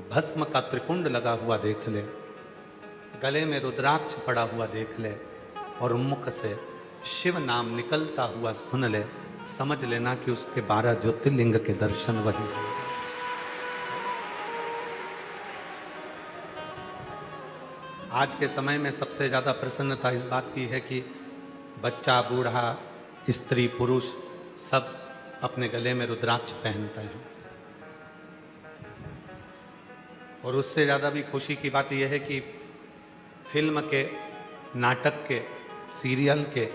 भस्म का त्रिपुंड लगा हुआ देख ले, गले में रुद्राक्ष पड़ा हुआ देख ले और मुख से शिव नाम निकलता हुआ सुन ले, समझ लेना कि उसके 12 ज्योतिर्लिंग के दर्शन वही हैं। आज के समय में सबसे ज्यादा प्रसन्नता इस बात की है कि बच्चा, बूढ़ा, स्त्री, पुरुष सब अपने गले में रुद्राक्ष पहनते हैं। और उससे ज्यादा भी खुशी की बात यह है कि फिल्म के, नाटक के, सीरियल के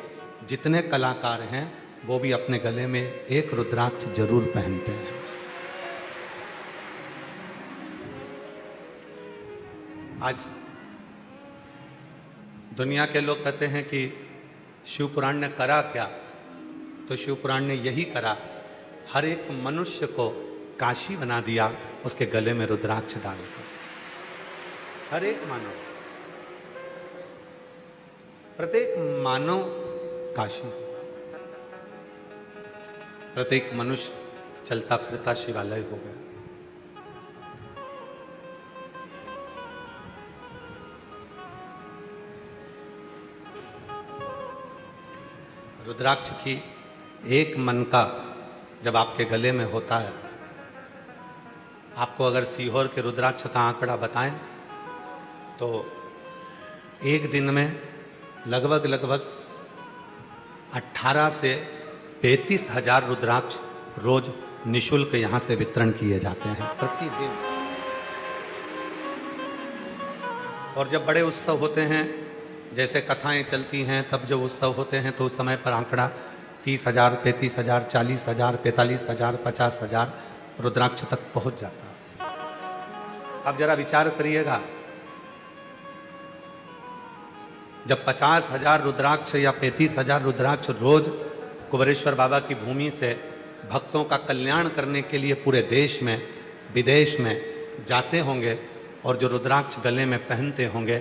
जितने कलाकार हैं वो भी अपने गले में एक रुद्राक्ष जरूर पहनते हैं। आज दुनिया के लोग कहते हैं कि शिव पुराण ने करा क्या, तो शिव पुराण ने यही करा, हर एक मनुष्य को काशी बना दिया उसके गले में रुद्राक्ष डालकर। हर एक मानव, प्रत्येक मानव काशी, प्रत्येक मनुष्य चलता फिरता शिवालय हो गया। रुद्राक्ष की एक मन का जब आपके गले में होता है, आपको अगर सीहोर के रुद्राक्ष का आंकड़ा बताएं तो एक दिन में लगभग 18 से 35 हजार रुद्राक्ष रोज निशुल्क यहां से वितरण किए जाते हैं प्रतिदिन। और जब बड़े उत्सव होते हैं, जैसे कथाएं चलती हैं, तब जब उत्सव होते हैं तो उस समय पर आंकड़ा 30,000, 35,000, 40,000, 45,000, 50,000 रुद्राक्ष तक पहुंच जाता है। अब जरा विचार करिएगा, जब 50,000 रुद्राक्ष या 35,000 रुद्राक्ष रोज कुबेरेश्वर बाबा की भूमि से भक्तों का कल्याण करने के लिए पूरे देश में, विदेश में जाते होंगे और जो रुद्राक्ष गले में पहनते होंगे,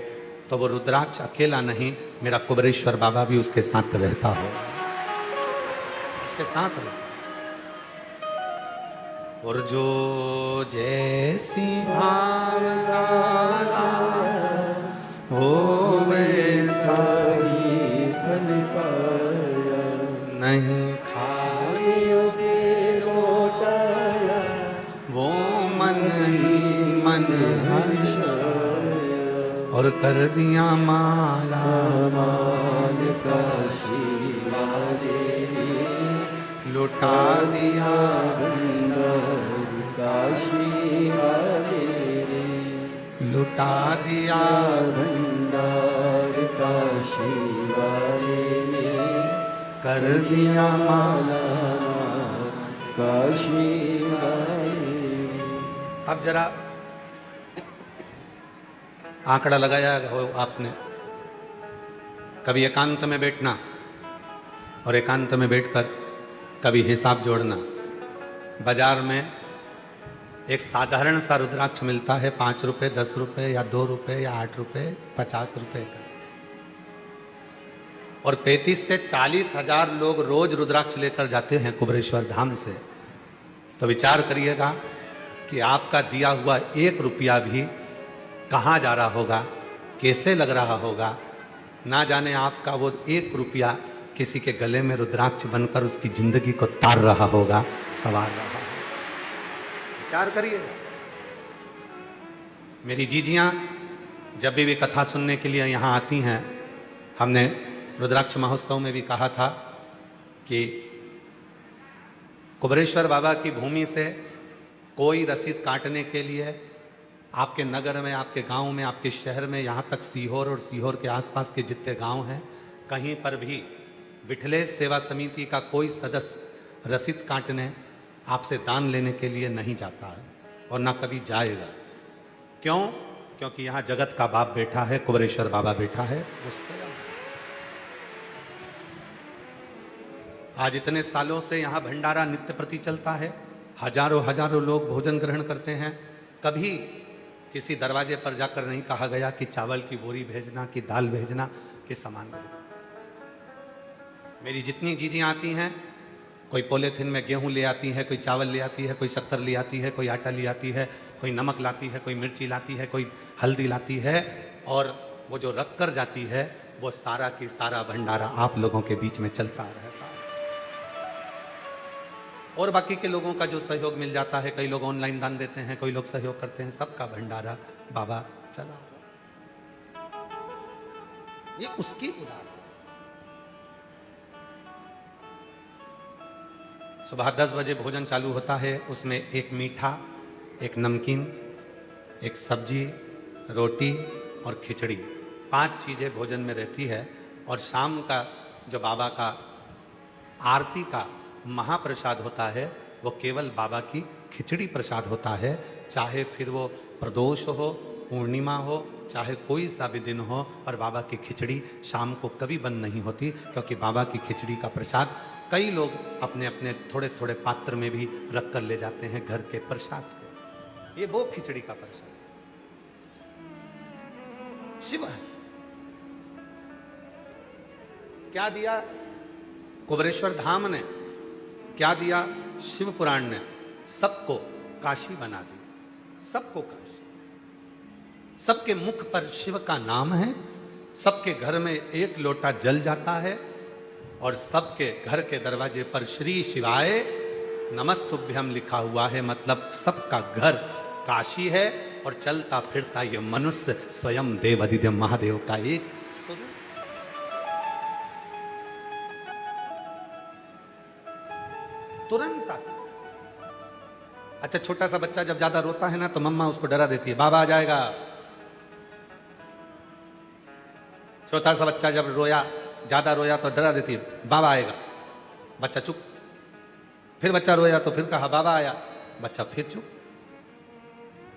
तो वो रुद्राक्ष अकेला नहीं, मेरा कुबेरेश्वर बाबा भी उसके साथ रहता हो, उसके साथ रहता। और जो जैसी भावना हो वैसा ही फल पाया, नहीं खाए उसे लौटाया, वो मन ही मन और कर दिया माला माल काशी वाले, लुटा दिया भंडार काशी वाले, लुटा दिया भंडार काशी वाले, कर दिया माला काशी वाले। अब जरा आंकड़ा लगाया हो आपने, कभी एकांत में बैठना और एकांत में बैठकर कभी हिसाब जोड़ना। बाजार में एक साधारण सा रुद्राक्ष मिलता है 5 रुपए, 10 रुपए या 2 रुपए या 8 रुपए, 50 रुपए का, और 35 से 40 हजार लोग रोज रुद्राक्ष लेकर जाते हैं कुबेरेश्वर धाम से। तो विचार करिएगा कि आपका दिया हुआ 1 रुपया भी कहाँ जा रहा होगा, कैसे लग रहा होगा। ना जाने आपका वो 1 रुपया किसी के गले में रुद्राक्ष बनकर उसकी जिंदगी को तार रहा होगा, सवार रहा होगा। विचार करिएगा। मेरी जीजियां जब भी कथा सुनने के लिए यहाँ आती हैं, हमने रुद्राक्ष महोत्सव में भी कहा था कि कुबेरेश्वर बाबा की भूमि से कोई रसीद काटने के लिए आपके नगर में, आपके गांव में, आपके शहर में, यहाँ तक सीहोर और सीहोर के आसपास के जितने गांव हैं, कहीं पर भी विठलेश सेवा समिति का कोई सदस्य रसीद काटने, आपसे दान लेने के लिए नहीं जाता है और ना कभी जाएगा। क्यों? क्योंकि यहाँ जगत का बाप बैठा है, कुबेरेश्वर बाबा बैठा है। आज इतने सालों से यहाँ भंडारा नित्य प्रति चलता है, हजारों लोग भोजन ग्रहण करते हैं। कभी किसी दरवाजे पर जाकर नहीं कहा गया कि चावल की बोरी भेजना, कि दाल भेजना, कि सामान भेजना। मेरी जितनी जीजियाँ आती हैं, कोई पॉलीथिन में गेहूं ले आती है, कोई चावल ले आती है, कोई शक्कर ले आती है, कोई आटा ले आती है, कोई नमक लाती है, कोई मिर्ची लाती है, कोई हल्दी लाती है, और वो जो रख कर जाती है वो सारा की सारा भंडारा आप लोगों के बीच में चलता रहता है। और बाकी के लोगों का जो सहयोग मिल जाता है, कई लोग ऑनलाइन दान देते हैं, कोई लोग सहयोग करते हैं, सबका भंडारा बाबा चला। ये उसकी उदाहरण। सुबह 10 बजे भोजन चालू होता है, उसमें एक मीठा, एक नमकीन, एक सब्जी, रोटी और खिचड़ी, 5 चीजें भोजन में रहती है। और शाम का जो बाबा का आरती का महाप्रसाद होता है वो केवल बाबा की खिचड़ी प्रसाद होता है। चाहे फिर वो प्रदोष हो, पूर्णिमा हो, चाहे कोई सा भी दिन हो, पर बाबा की खिचड़ी शाम को कभी बंद नहीं होती, क्योंकि बाबा की खिचड़ी का प्रसाद कई लोग अपने अपने थोड़े थोड़े पात्र में भी रख कर ले जाते हैं घर के प्रसाद को। ये वो खिचड़ी का प्रसाद शिव है। क्या दिया कुबरेश्वर धाम ने, क्या दिया शिव पुराण ने? सबको काशी बना दिया, सबको काशी। सबके मुख पर शिव का नाम है, सबके घर में एक लोटा जल जाता है, और सबके घर के दरवाजे पर श्री शिवाय नमस्तुभ्यम लिखा हुआ है। मतलब सबका घर काशी है, और चलता फिरता ये मनुष्य स्वयं देवाधिदेव महादेव का एक स्वरूप। तुरंत आता। अच्छा, छोटा सा बच्चा जब ज्यादा रोता है ना तो मम्मा उसको डरा देती है, बाबा आ जाएगा। छोटा सा बच्चा जब ज्यादा रोया तो डरा देती है, बाबा आएगा। बच्चा चुप। फिर बच्चा रोया तो फिर कहा बाबा आया, बच्चा फिर चुप।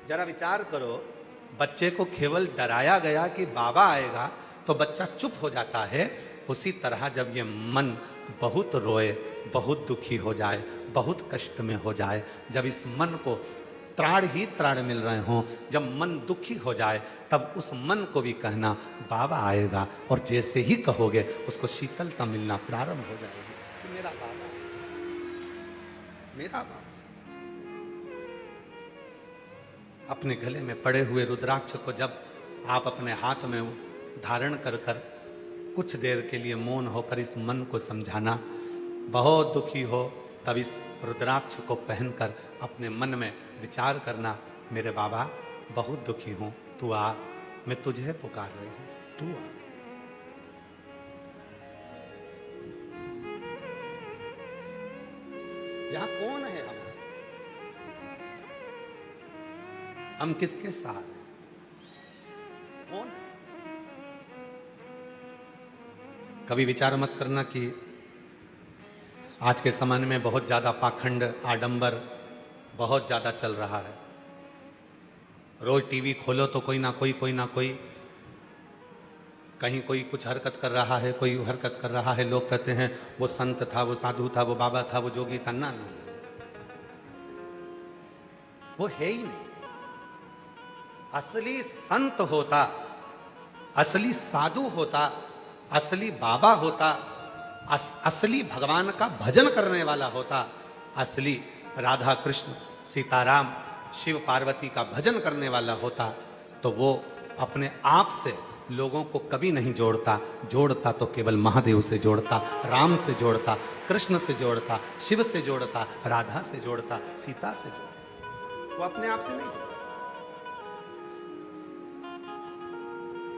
जरा विचार करो, बच्चे को केवल डराया गया कि बाबा आएगा तो बच्चा चुप हो जाता है। उसी तरह जब ये मन बहुत रोए, बहुत दुखी हो जाए, बहुत कष्ट में हो जाए, जब इस मन को त्राण ही त्राण मिल रहे हों, जब मन दुखी हो जाए, तब उस मन को भी कहना बाबा आएगा, और जैसे ही कहोगे उसको शीतलता मिलना प्रारंभ हो जाएगी कि मेरा बाबा, मेरा बाबा। अपने गले में पड़े हुए रुद्राक्ष को जब आप अपने हाथ में धारण कर कर कुछ देर के लिए मौन होकर इस मन को समझाना, बहुत दुखी हो तब इस रुद्राक्ष को पहनकर अपने मन में विचार करना, मेरे बाबा बहुत दुखी हूं, तू आ, मैं तुझे पुकार रही हूं, तू आ। यहां कौन है हम किसके साथ हैं? कौन है? कभी विचार मत करना कि आज के समय में बहुत ज्यादा पाखंड, आडंबर बहुत ज्यादा चल रहा है। रोज टीवी खोलो तो कोई ना कोई कहीं कोई कुछ हरकत कर रहा है, कोई हरकत कर रहा है। लोग कहते हैं वो संत था, वो साधु था, वो बाबा था, वो जोगी था। ना, वो है ही नहीं। असली संत होता, असली साधु होता, असली बाबा होता, असली भगवान का भजन करने वाला होता, असली राधा कृष्ण सीताराम शिव पार्वती का भजन करने वाला होता, तो वो अपने आप से लोगों को कभी नहीं जोड़ता तो केवल महादेव से जोड़ता, राम से जोड़ता, कृष्ण से जोड़ता, शिव से जोड़ता, राधा से जोड़ता, सीता से जोड़ता। वो अपने आप से नहीं जोड़ता।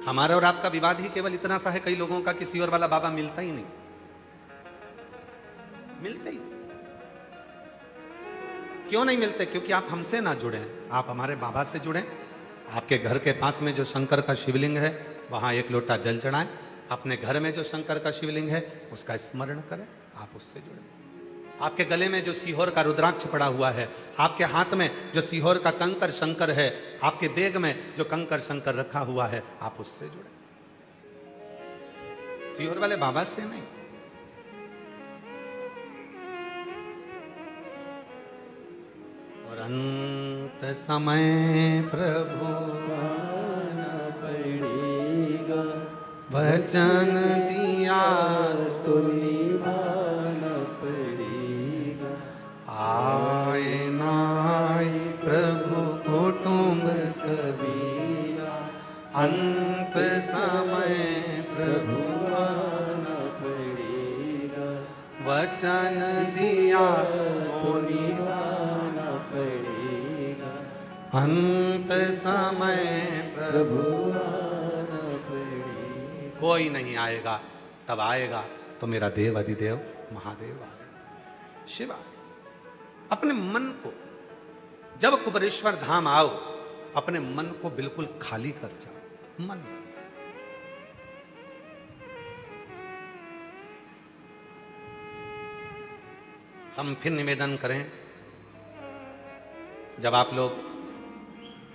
हमारा और आपका विवाद ही केवल इतना सा है, कई लोगों का किसी और वाला बाबा मिलता ही नहीं, मिलते ही। क्यों नहीं मिलते? क्योंकि आप हमसे ना जुड़े, आप हमारे बाबा से जुड़े। आपके घर के पास में जो शंकर का शिवलिंग है वहां एक लोटा जल चढ़ाएं। अपने घर में जो शंकर का शिवलिंग है उसका स्मरण करें, आप उससे जुड़े। आपके गले में जो सीहोर का रुद्राक्ष पड़ा हुआ है, आपके हाथ में जो सीहोर का कंकर शंकर है, आपके बैग में जो कंकर शंकर रखा हुआ है, आप उससे जुड़े। सीहोर वाले बाबा से नहीं। और अंत समय प्रभु पड़ेगा, वचन दिया तो निभाना पड़ेगा। आए ना आए प्रभु को अंत समय प्रभु आना पड़ेगा, वचन दिया तो निभाना पड़ेगा, अंत समय प्रभु प्रभु आना पड़ेगा। कोई नहीं आएगा, तब आएगा तो मेरा देव अधिदेव महादेव आएगा, शिव आएगा। अपने मन को, जब कुबेरेश्वर धाम आओ, अपने मन को बिल्कुल खाली कर जाओ। मन हम फिर निवेदन करें, जब आप लोग,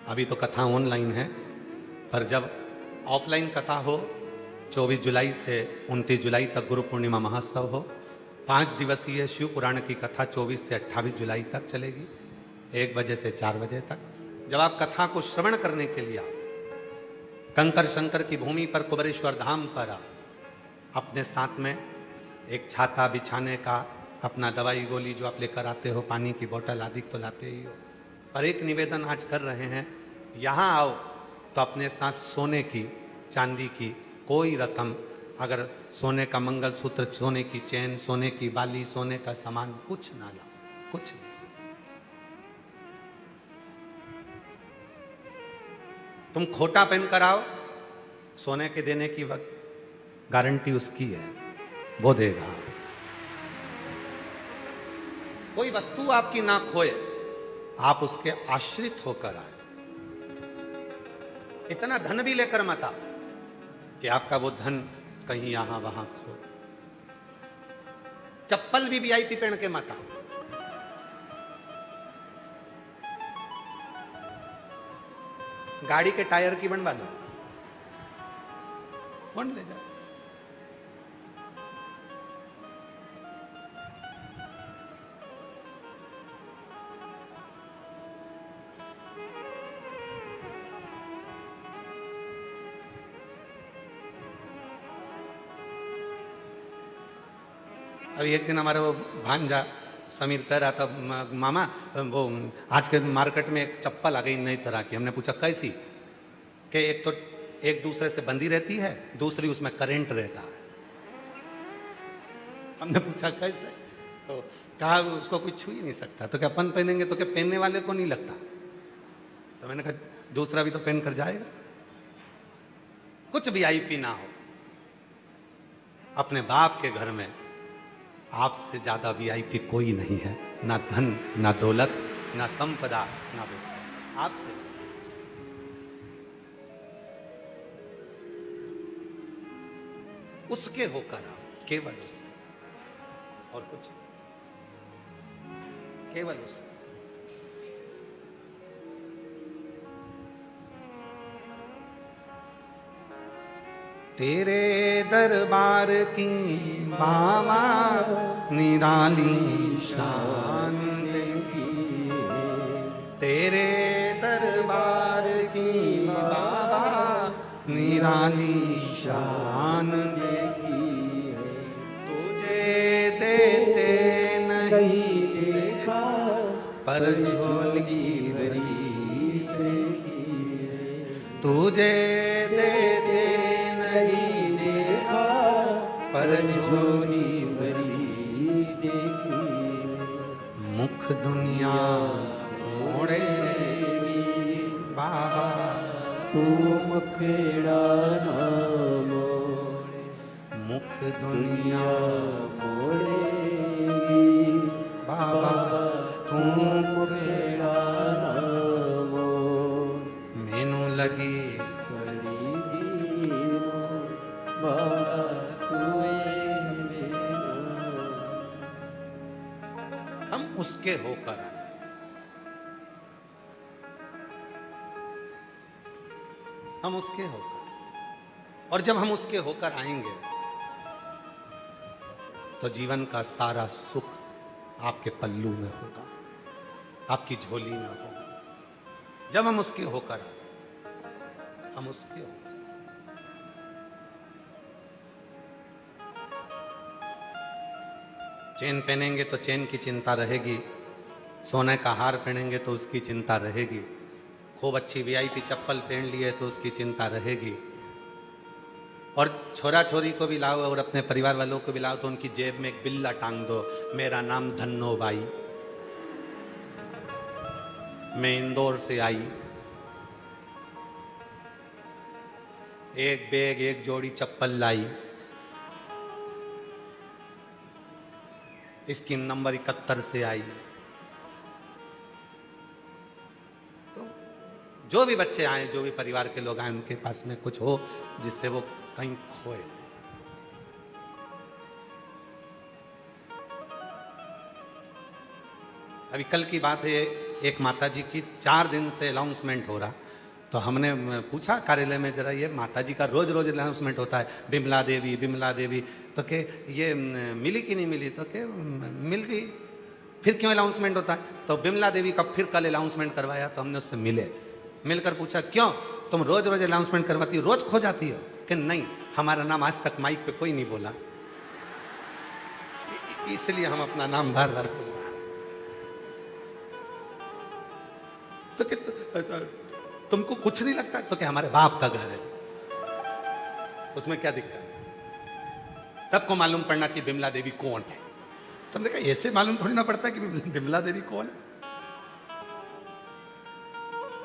अभी तो कथा ऑनलाइन है, पर जब ऑफलाइन कथा हो, 24 जुलाई से 29 जुलाई तक गुरु पूर्णिमा महोत्सव हो, 5 दिवसीय शिव पुराण की कथा 24 से 28 जुलाई तक चलेगी, 1 बजे से 4 बजे तक। जब आप कथा को श्रवण करने के लिए आओ, कंकर शंकर की भूमि पर कुबेरेश्वर धाम पर आओ, अपने साथ में एक छाता बिछाने का, अपना दवाई गोली जो आप लेकर आते हो, पानी की बोतल आदि तो लाते ही हो, पर एक निवेदन आज कर रहे हैं, यहाँ आओ तो अपने साथ सोने की, चांदी की कोई रकम, अगर सोने का मंगलसूत्र, सोने की चैन, सोने की बाली, सोने का सामान कुछ ना लाओ, कुछ नहीं। तुम खोटा पहन कर आओ, सोने के देने की वक्त गारंटी उसकी है, वो देगा। कोई वस्तु आपकी ना खोए, आप उसके आश्रित होकर आए। इतना धन भी लेकर मत आओ कि आपका वो धन कहीं यहां वहां खो। चप्पल भी वीआईपी पहन के मत आओ। गाड़ी के टायर की बनवा लो, कौन ले जाए? अभी एक दिन हमारे वो भांजा समीर कह रहा था, मामा वो आज के मार्केट में एक चप्पल आ गई नई तरह की। हमने पूछा कैसी? कि एक तो एक दूसरे से बंधी रहती है, दूसरी उसमें करंट रहता है। हमने पूछा कैसे? तो कहा उसको कोई छू ही नहीं सकता। तो क्या अपन पहनेंगे तो क्या पहनने वाले को नहीं लगता? तो मैंने कहा दूसरा भी तो पहन कर जाएगा। कुछ वीआईपी ना हो, अपने बाप के घर में आपसे ज्यादा वीआईपी कोई नहीं है, ना धन, ना दौलत, ना संपदा, ना विस्तार। आपसे उसके होकर आओ, केवल उससे, और कुछ, केवल उससे। तेरे दरबार की बाबा निराली शान देखी, तेरे दरबार की बाबा निराली शान देखी, तुझे देते नहीं देखा पर झोली भरी देखी, तुझे देते नहीं देखा पर झोली भरी देखी, मुख दुनिया मोड़े बाबा तू मुखेड़ा ना मोड़े, मुख दुनिया मोड़ेगी बाबा तू मुखेड़ा ना मोड़, मैनू लगी हम उसके होकर आए। हम उसके होकर, और जब हम उसके होकर आएंगे तो जीवन का सारा सुख आपके पल्लू में होगा, आपकी झोली में होगा। जब हम उसके होकर आए, हम उसके होकर, चेन पहनेंगे तो चेन की चिंता रहेगी, सोने का हार पहनेंगे तो उसकी चिंता रहेगी, खूब अच्छी वीआईपी चप्पल पहन लिए तो उसकी चिंता रहेगी। और छोरा छोरी को भी लाओ और अपने परिवार वालों को भी लाओ तो उनकी जेब में एक बिल्ला टांग दो, मेरा नाम धन्नो बाई, मैं इंदौर से आई। एक बैग एक जोड़ी चप्पल लाई, स्कीम नंबर 71 से आई। तो जो भी बच्चे आए, जो भी परिवार के लोग आए, उनके पास में कुछ हो जिससे वो कहीं खोए। अभी कल की बात है, एक माता जी की 4 दिन से अनाउंसमेंट हो रहा, तो हमने पूछा कार्यालय में, जरा ये माता जी का रोज रोज अनाउंसमेंट होता है, बिमला देवी बिमला देवी, तो के ये मिली कि नहीं मिली, तो के मिल गई, फिर क्यों अनाउंसमेंट होता है? तो बिमला देवी का फिर कल अनाउंसमेंट करवाया, तो हमने उससे मिलकर पूछा क्यों तुम रोज रोज अनाउंसमेंट करवाती हो, रोज खो जाती हो? कि नहीं, हमारा नाम आज तक माइक पे कोई नहीं बोला, इसलिए हम अपना नाम बार बार बोल रहे हैं। तो कि तुमको कुछ नहीं लगता? तो कि हमारे बाप का घर है, उसमें क्या दिक्कत है? सबको मालूम पड़ना चाहिए बिमला देवी कौन है। तुमने कहा ऐसे मालूम थोड़ी ना पड़ता कि बिमला देवी कौन है।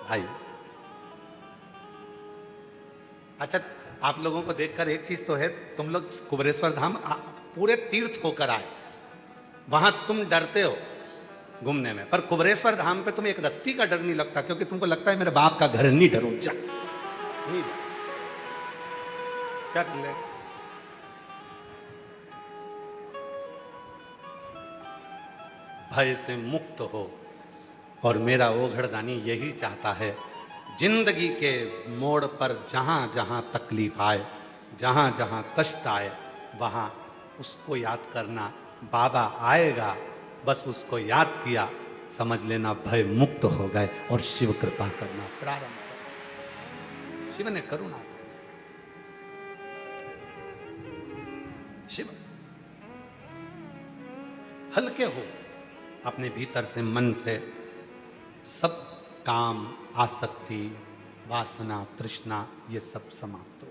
भाई अच्छा, आप लोगों को देखकर एक चीज तो है, तुम लोग कुबेरेश्वर धाम पूरे तीर्थ होकर आए, वहां तुम डरते हो घूमने में, पर कुबेरेश्वर धाम पे तुम्हें एक रत्ती का डर नहीं लगता, क्योंकि तुमको लगता है मेरे बाप का घर, नहीं डरूं जा, नहीं क्या कर ले। भय से मुक्त हो, और मेरा ओघड़दानी यही चाहता है, जिंदगी के मोड़ पर जहां जहां तकलीफ आए, जहां जहां कष्ट आए, वहां उसको याद करना, बाबा आएगा, बस उसको याद किया, समझ लेना भय मुक्त हो गए, और शिव कृपा करना प्रारंभ कर। शिव ने करुणा, शिव हल्के हो, अपने भीतर से, मन से सब काम, आसक्ति, वासना, तृष्णा, ये सब समाप्त हो।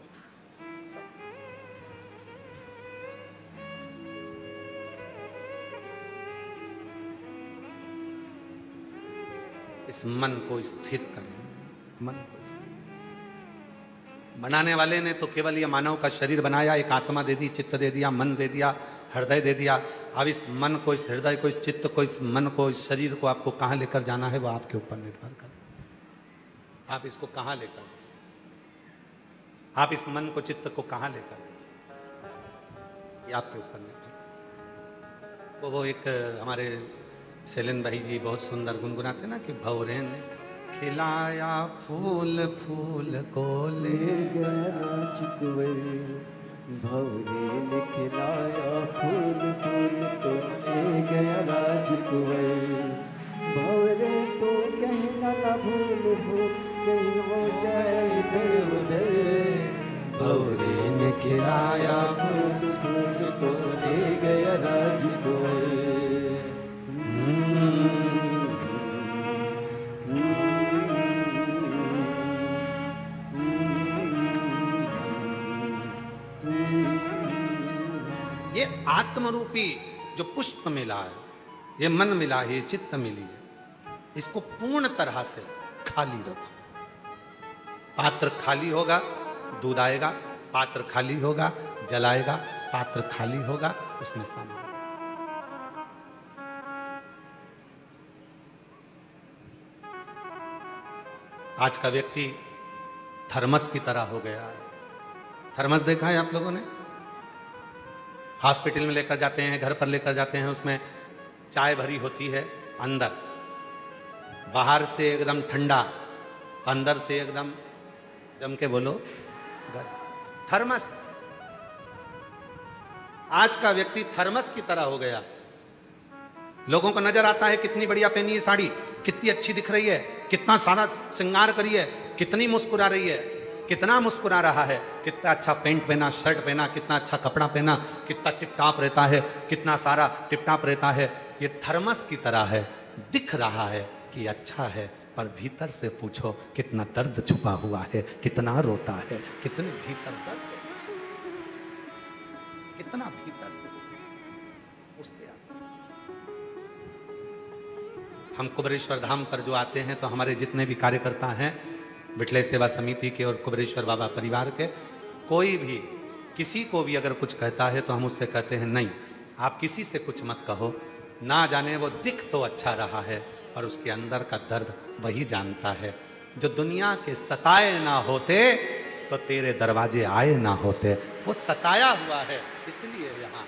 इस मन को स्थिर करें, मन को स्थिर। बनाने वाले ने तो केवल ये मानव का शरीर बनाया, एक आत्मा दे दी, चित्त दे दिया, मन दे दिया, हृदय दे दिया। अब इस मन को, इस हृदय को, इस चित्त को, इस मन को, इस शरीर को आपको कहां लेकर जाना है, वो आपके ऊपर निर्भर कर। आप इसको कहां लेकर जाए, आप इस मन को, चित्त को कहां लेकर जाए, ये आपके ऊपर निर्भर। वो एक हमारे शैलेंद्र भाई जी बहुत सुंदर गुनगुनाते ना कि भंवरे ने खिलाया फूल फूल को ले गया चिकवे, भंवरे ने खिलाया फूल फूल तो ले गया राजकुंवर। भंवरे तो कहना न भूल भूल, कहीं हो जाए इधर उधर। भंवरे ने खिलाया फूल फूल तो ले गया राजकुंवर। ये आत्मरूपी जो पुष्प मिला है, ये मन मिला है, ये चित्त मिली है, इसको पूर्ण तरह से खाली रखो। पात्र खाली होगा, दूध आएगा, पात्र खाली होगा, जलाएगा, पात्र खाली होगा, उसमें सामान। आज का व्यक्ति थर्मस की तरह हो गया है। थर्मस देखा है आप लोगों ने? हॉस्पिटल में लेकर जाते हैं, घर पर लेकर जाते हैं, उसमें चाय भरी होती है, अंदर बाहर से एकदम ठंडा, अंदर से एकदम जम के बोलो गर्म। थर्मस। आज का व्यक्ति थर्मस की तरह हो गया। लोगों को नजर आता है कितनी बढ़िया पहनी है साड़ी, कितनी अच्छी दिख रही है, कितना सारा श्रृंगार करी है, कितनी मुस्कुरा रही है, कितना मुस्कुरा रहा है, कितना अच्छा पेंट पहना, शर्ट पहना, कितना अच्छा कपड़ा पहना, कितना टिपटाप रहता है, कितना सारा टिपटाप रहता है। ये थर्मस की तरह है, दिख रहा है कि अच्छा है, पर भीतर से पूछो कितना दर्द छुपा हुआ है, कितना रोता है, कितने भीतर दर्द है, कितना भीतर से उसके हम कुबेरेश्वर धाम पर जो आते हैं तो हमारे जितने भी कार्यकर्ता हैं विठले सेवा समिति के और कुबेरेश्वर बाबा परिवार के, कोई भी किसी को भी अगर कुछ कहता है तो हम उससे कहते हैं नहीं, आप किसी से कुछ मत कहो, ना जाने वो दिख तो अच्छा रहा है और उसके अंदर का दर्द वही जानता है। जो दुनिया के सताए ना होते तो तेरे दरवाजे आए ना होते। वो सताया हुआ है इसलिए यहां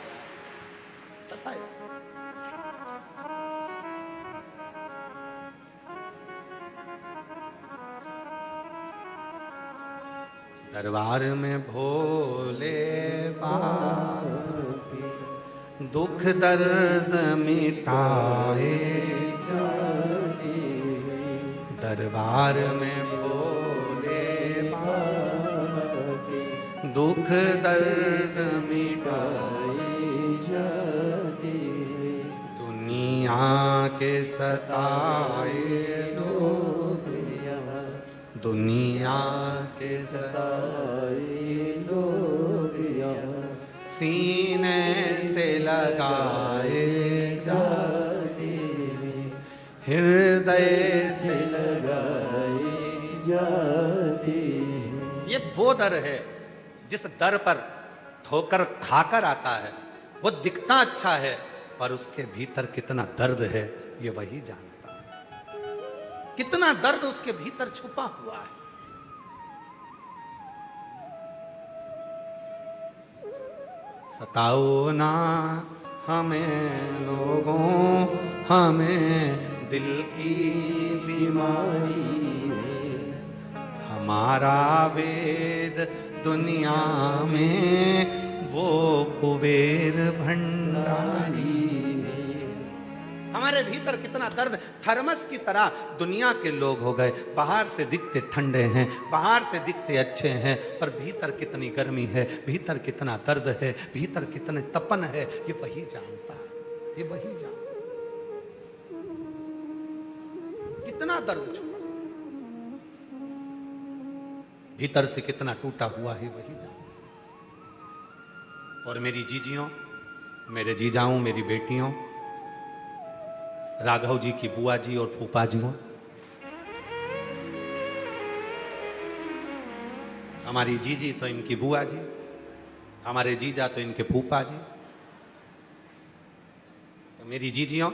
सताया। दरबार में भोले बाबा दुख दर्द मिटाए जाए, दरबार में भोले बाबा दुख दर्द मिटाए जाए, दुनिया के सताए लोग, दुनिया के सताए लोग सीने से लगाए जाते, हृदय से लगाए जाते। ये वो दर है जिस दर पर ठोकर खाकर आता है। वो दिखता अच्छा है पर उसके भीतर कितना दर्द है ये वही जानता है, कितना दर्द उसके भीतर छुपा हुआ है। सताओ ना हमें लोगों, हमें दिल की बीमारी है, हमारा वेद दुनिया में वो कुबेर भंडारी है। हमारे भीतर कितना दर्द, थर्मस की तरह दुनिया के लोग हो गए, बाहर से दिखते ठंडे हैं, बाहर से दिखते अच्छे हैं, पर भीतर कितनी गर्मी है, भीतर कितना दर्द है, भीतर कितने तपन है, ये वही जानता है, ये वही जानता है। कितना दर्द छुपा भीतर से, कितना टूटा हुआ है वही जानता है। और मेरी जीजियों, मेरे जीजाओं, मेरी बेटियों, राघव जी की बुआ जी और फूफा जी, हमारी जीजी तो इनकी बुआ जी, हमारे जीजा तो इनके फूफा जी। तो मेरी जीजियों,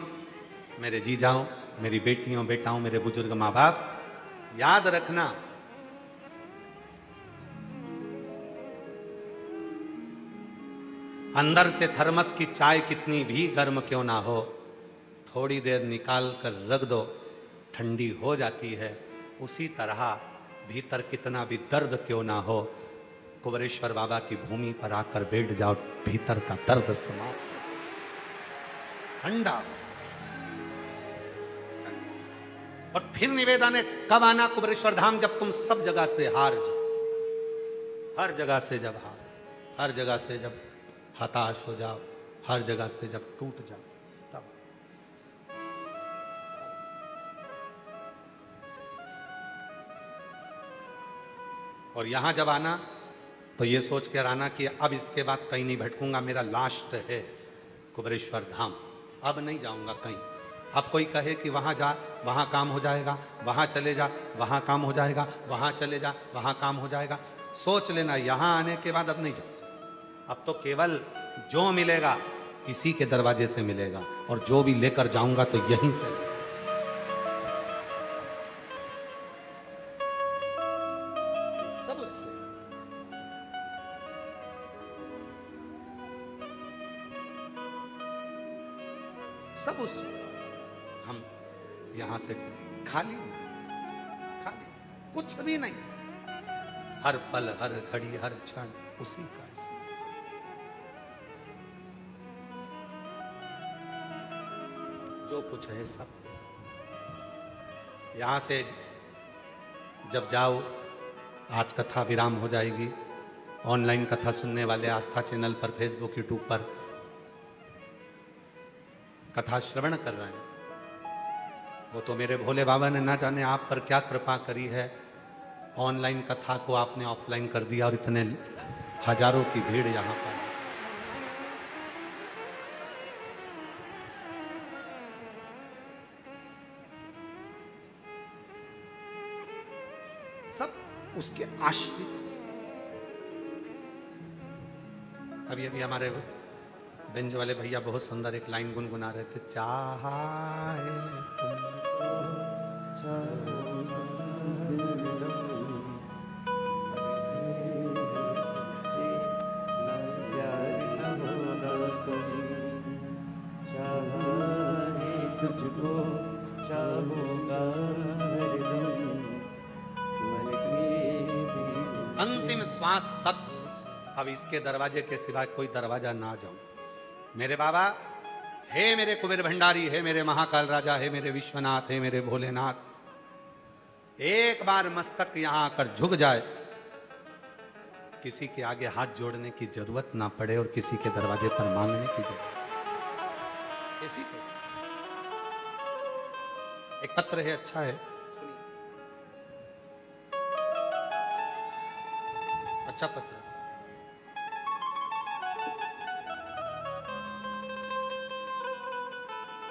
मेरे जीजाओं, मेरी बेटियों, बेटाओं, मेरे बुजुर्ग माँ बाप, याद रखना अंदर से थर्मस की चाय कितनी भी गर्म क्यों ना हो, थोड़ी देर निकाल कर रख दो, ठंडी हो जाती है। उसी तरह भीतर कितना भी दर्द क्यों ना हो, कुबेरेश्वर बाबा की भूमि पर आकर बैठ जाओ, भीतर का दर्द समाप्त, ठंडा। और फिर निवेदन है, कब आना कुबेरेश्वर धाम? जब तुम सब जगह से हार जाओ, हर जगह से जब हार, हर जगह से जब हताश हो जाओ, हर जगह से जब टूट जाओ, तब। और यहां जब आना तो ये सोच कर आना कि अब इसके बाद कहीं नहीं भटकूंगा, मेरा लास्ट है कुबेरेश्वर धाम, अब नहीं जाऊंगा कहीं। अब कोई कहे कि वहां जा, वहां काम हो जाएगा, वहां चले जा, वहां काम हो जाएगा, वहां चले जा, वहां काम हो जाएगा, सोच लेना यहां आने के बाद अब नहीं जाओ। अब तो केवल जो मिलेगा इसी के दरवाजे से मिलेगा, और जो भी लेकर जाऊंगा तो यहीं से। सब उससे। सब उससे। हम यहां से खाली खाली, कुछ भी नहीं, हर पल, हर घड़ी, हर क्षण उसी का। जो कुछ है सब यहां से जब जाओ, आज कथा विराम हो जाएगी। ऑनलाइन कथा सुनने वाले आस्था चैनल पर, फेसबुक, यूट्यूब पर कथा श्रवण कर रहे हैं, वो तो मेरे भोले बाबा ने ना जाने आप पर क्या कृपा करी है, ऑनलाइन कथा को आपने ऑफलाइन कर दिया और इतने हजारों की भीड़ यहां पर। सब उसके आश्रित। अभी अभी हमारे बेंज वाले भैया बहुत सुंदर एक लाइन गुनगुना रहे थे, चाहा है तुझको चाहूंगा हरदम मर के भी। अंतिम श्वास तक अब इसके दरवाजे के सिवाय कोई दरवाजा ना जाऊं। मेरे बाबा, हे मेरे कुबेर भंडारी, हे मेरे महाकाल राजा, हे मेरे विश्वनाथ, हे मेरे भोलेनाथ, एक बार मस्तक यहां आकर झुक जाए, किसी के आगे हाथ जोड़ने की जरूरत ना पड़े और किसी के दरवाजे पर मांगने की जरूरत। किसी को एक पत्र है, अच्छा है, अच्छा पत्र।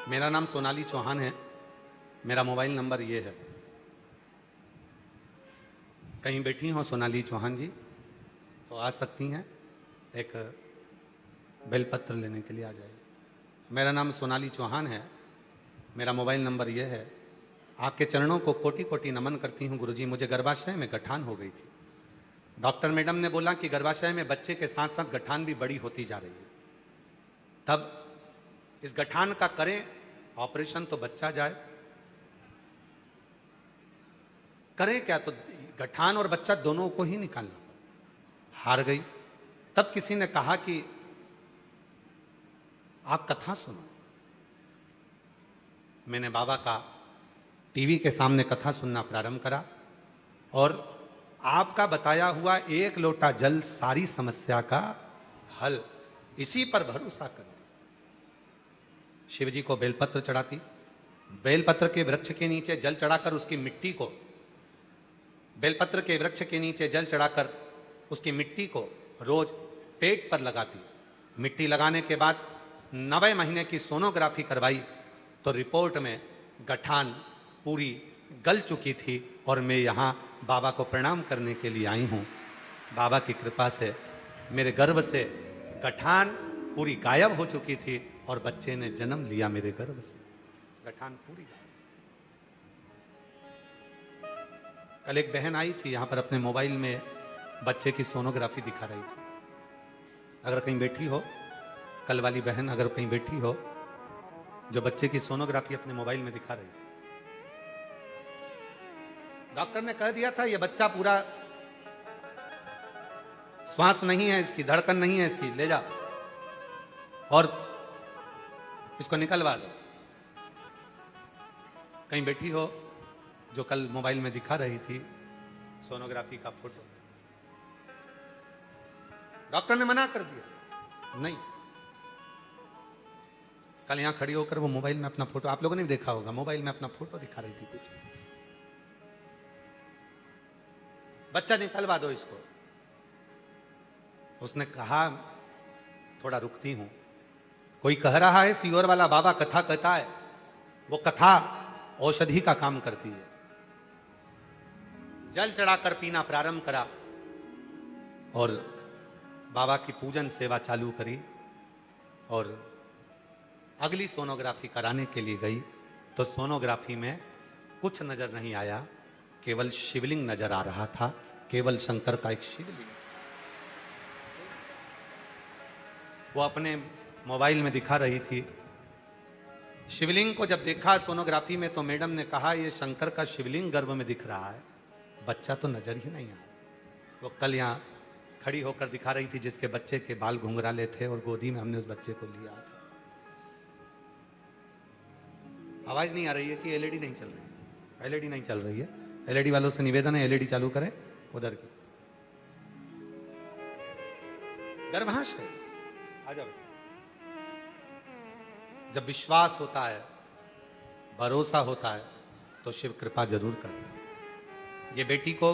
मेरा नाम सोनाली चौहान है, मेरा मोबाइल नंबर ये है। कहीं बैठी हो सोनाली चौहान जी तो आ सकती हैं, एक बेलपत्र लेने के लिए आ जाइए। मेरा नाम सोनाली चौहान है, मेरा मोबाइल नंबर ये है। आपके चरणों को कोटि कोटि नमन करती हूँ गुरुजी। मुझे गर्भाशय में गठान हो गई थी। डॉक्टर मैडम ने बोला कि गर्भाशय में बच्चे के साथ साथ गठान भी बड़ी होती जा रही है, तब इस गठान का करें ऑपरेशन तो बच्चा जाए, करें क्या, तो गठान और बच्चा दोनों को ही निकालना। हार गई। तब किसी ने कहा कि आप कथा सुनो। मैंने बाबा का टीवी के सामने कथा सुनना प्रारंभ करा और आपका बताया हुआ एक लोटा जल सारी समस्या का हल, इसी पर भरोसा कर। शिव जी को बेलपत्र चढ़ाती, बेलपत्र के वृक्ष के नीचे जल चढ़ाकर उसकी मिट्टी को, बेलपत्र के वृक्ष के नीचे जल चढ़ाकर उसकी मिट्टी को रोज पेट पर लगाती। मिट्टी लगाने के बाद 9 महीने की सोनोग्राफी करवाई तो रिपोर्ट में गठान पूरी गल चुकी थी और मैं यहाँ बाबा को प्रणाम करने के लिए आई हूँ। बाबा की कृपा से मेरे गर्भ से गठान पूरी गायब हो चुकी थी और बच्चे ने जन्म लिया मेरे गर्भ से। गठान पूरी गायब। कल एक बहन आई थी यहाँ पर, अपने मोबाइल में बच्चे की सोनोग्राफी दिखा रही थी। अगर कहीं बैठी हो, कल वाली बहन अगर कहीं बैठी हो जो बच्चे की सोनोग्राफी अपने मोबाइल में दिखा रही थी, डॉक्टर ने कह दिया था ये बच्चा पूरा श्वास नहीं है, इसकी धड़कन नहीं है, इसकी ले जाओ और इसको निकलवा दो। कहीं बैठी हो जो कल मोबाइल में दिखा रही थी सोनोग्राफी का फोटो, डॉक्टर ने मना कर दिया, नहीं। कल यहां खड़ी होकर वो मोबाइल में अपना फोटो, आप लोगों ने भी देखा होगा, मोबाइल में अपना फोटो दिखा रही थी कुछ। बच्चा निकलवा दो इसको। उसने कहा थोड़ा रुकती हूं, कोई कह रहा है सीहोर वाला बाबा कथा कहता है, वो कथा औषधि का काम करती है। जल चढ़ाकर पीना प्रारंभ करा और बाबा की पूजन सेवा चालू करी और अगली सोनोग्राफी कराने के लिए गई तो सोनोग्राफी में कुछ नजर नहीं आया, केवल शिवलिंग नजर आ रहा था, केवल शंकर का एक शिवलिंग। वो अपने मोबाइल में दिखा रही थी। शिवलिंग को जब देखा सोनोग्राफी में तो मैडम ने कहा ये शंकर का शिवलिंग गर्भ में दिख रहा है, बच्चा तो नजर ही नहीं आया। वो कल यहाँ खड़ी होकर दिखा रही थी जिसके बच्चे के बाल घुंघराले थे और गोदी में हमने उस बच्चे को लिया था। आवाज नहीं आ रही है कि एलईडी नहीं चल रही है? एलईडी नहीं चल रही है। एलईडी वालों से निवेदन है एलईडी चालू करें उधर की। गर्भाशय आ जाओ। जब विश्वास होता है भरोसा होता है तो शिव कृपा जरूर करता है। ये बेटी को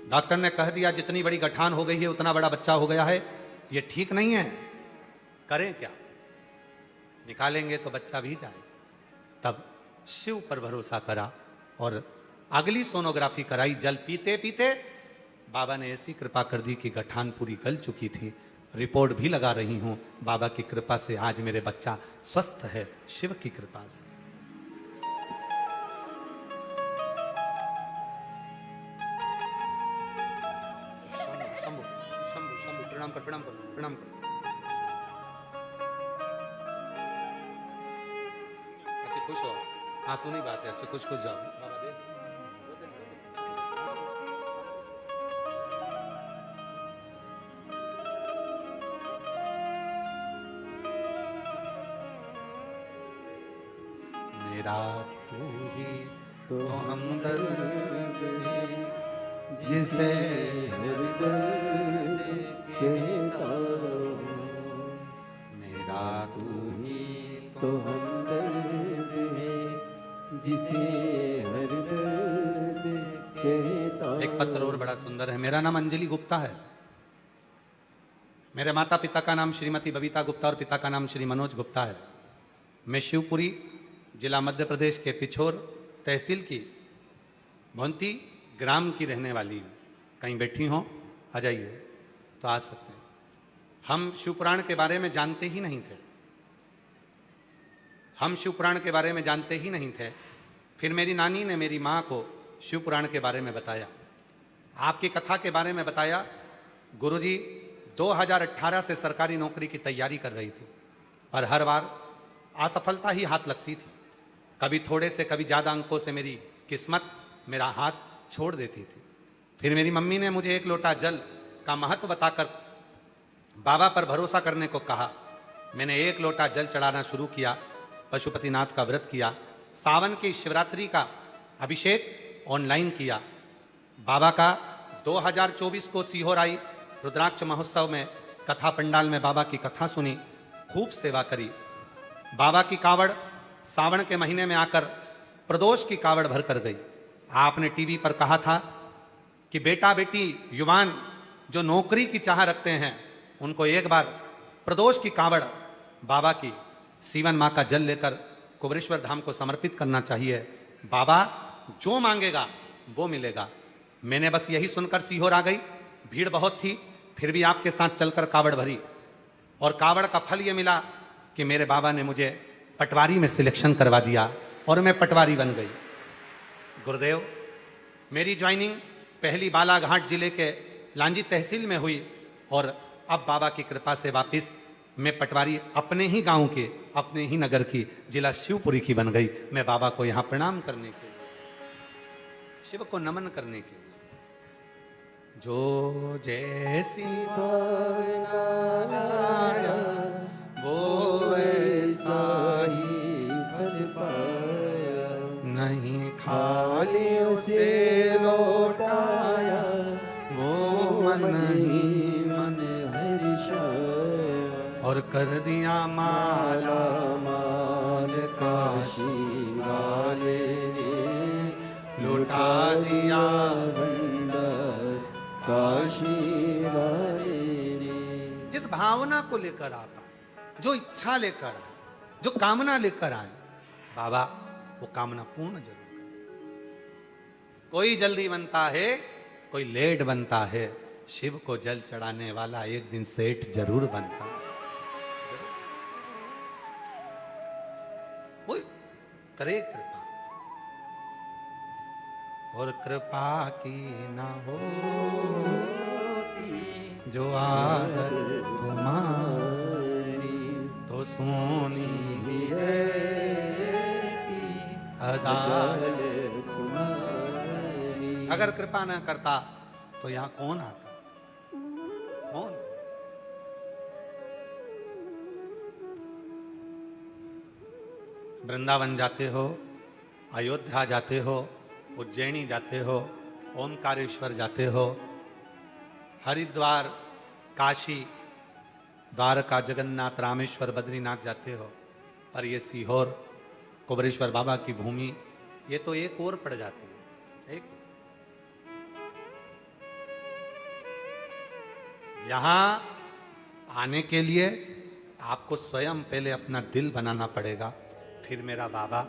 डॉक्टर ने कह दिया जितनी बड़ी गठान हो गई है उतना बड़ा बच्चा हो गया है, ये ठीक नहीं है, करें क्या? निकालेंगे तो बच्चा भी जाएगा। तब शिव पर भरोसा करा और अगली सोनोग्राफी कराई। जल पीते पीते बाबा ने ऐसी कृपा कर दी कि गठान पूरी गल चुकी थी। रिपोर्ट भी लगा रही हूं, बाबा की कृपा से आज मेरे बच्चा स्वस्थ है, शिव की कृपा से। शंभु शंभु शंभु प्रणाम कर, प्रणाम कर, प्रणाम कर। अच्छे खुश हो, आंसू नहीं बात है, अच्छे खुश खुश जाओ। बाबा दे मेरा तू ही तो हमदर्द जिसे दर्द कहता हूँ, मेरा तू ही तो हमदर्द है जिसे हर दर्द कहता। एक पत्र और बड़ा सुंदर है। मेरा नाम अंजलि गुप्ता है। मेरे माता पिता का नाम श्रीमती बबीता गुप्ता और पिता का नाम श्री मनोज गुप्ता है। मैं शिवपुरी जिला मध्य प्रदेश के पिछोर तहसील की भोंती ग्राम की रहने वाली हूँ। कहीं बैठी हो आ जाइए तो आ सकते हैं। हम शिवपुराण के बारे में जानते ही नहीं थे, हम शिवपुराण के बारे में जानते ही नहीं थे। फिर मेरी नानी ने मेरी माँ को शिवपुराण के बारे में बताया, आपकी कथा के बारे में बताया। गुरुजी 2018 से सरकारी नौकरी की तैयारी कर रही थी, पर हर बार असफलता ही हाथ लगती थी। कभी थोड़े से कभी ज़्यादा अंकों से मेरी किस्मत मेरा हाथ छोड़ देती थी। फिर मेरी मम्मी ने मुझे एक लोटा जल का महत्व बताकर बाबा पर भरोसा करने को कहा। मैंने एक लोटा जल चढ़ाना शुरू किया, पशुपतिनाथ का व्रत किया, सावन की शिवरात्रि का अभिषेक ऑनलाइन किया। बाबा का 2024 को सीहोर आई रुद्राक्ष महोत्सव में कथा पंडाल में बाबा की कथा सुनी, खूब सेवा करी। बाबा की कावड़ सावन के महीने में आकर प्रदोष की कावड़ भर कर गई। आपने टीवी पर कहा था कि बेटा बेटी युवान जो नौकरी की चाह रखते हैं उनको एक बार प्रदोष की कावड़ बाबा की सीवन माँ का जल लेकर कुबरेश्वर धाम को समर्पित करना चाहिए। बाबा जो मांगेगा वो मिलेगा। मैंने बस यही सुनकर सीहोर आ गई। भीड़ बहुत थी, फिर भी आपके साथ चलकर कावड़ भरी और कावड़ का फल ये मिला कि मेरे बाबा ने मुझे पटवारी में सिलेक्शन करवा दिया और मैं पटवारी बन गई। गुरुदेव, मेरी ज्वाइनिंग पहली बालाघाट जिले के लांजी तहसील में हुई और अब बाबा की कृपा से वापिस मैं पटवारी अपने ही गांव के, अपने ही नगर की, जिला शिवपुरी की बन गई। मैं बाबा को यहां प्रणाम करने के लिए, शिव को नमन करने के लिए। जो जैसी भावना लाया वो वैसा ही फल पाया, नहीं खाली उसे लौटाया, वो मन ही मन हर्षाया। और कर दिया माला माल काशी वाले ने लुटा दिया भंडार काशी वाले ने। जिस भावना को लेकर आता, जो इच्छा लेकर आए, जो कामना लेकर आए, बाबा वो कामना पूर्ण जरूर करे। कोई जल्दी बनता है, कोई लेट बनता है, शिव को जल चढ़ाने वाला एक दिन सेठ जरूर बनता है। वो करे कृपा, और कृपा की ना हो जो आदत तुम्हारी तो सोनी ही रहती अदालत तुम्हारी। अगर कृपा ना करता तो यहां कौन आता? कौन? वृंदावन जाते हो, अयोध्या जाते हो, उज्जैनी जाते हो, ओमकारेश्वर जाते हो, हरिद्वार, काशी, द्वारका, जगन्नाथ, रामेश्वर, बद्रीनाथ जाते हो, पर ये सीहोर कुबरेश्वर बाबा की भूमि ये तो एक और पड़ जाती है। एक यहां आने के लिए आपको स्वयं पहले अपना दिल बनाना पड़ेगा, फिर मेरा बाबा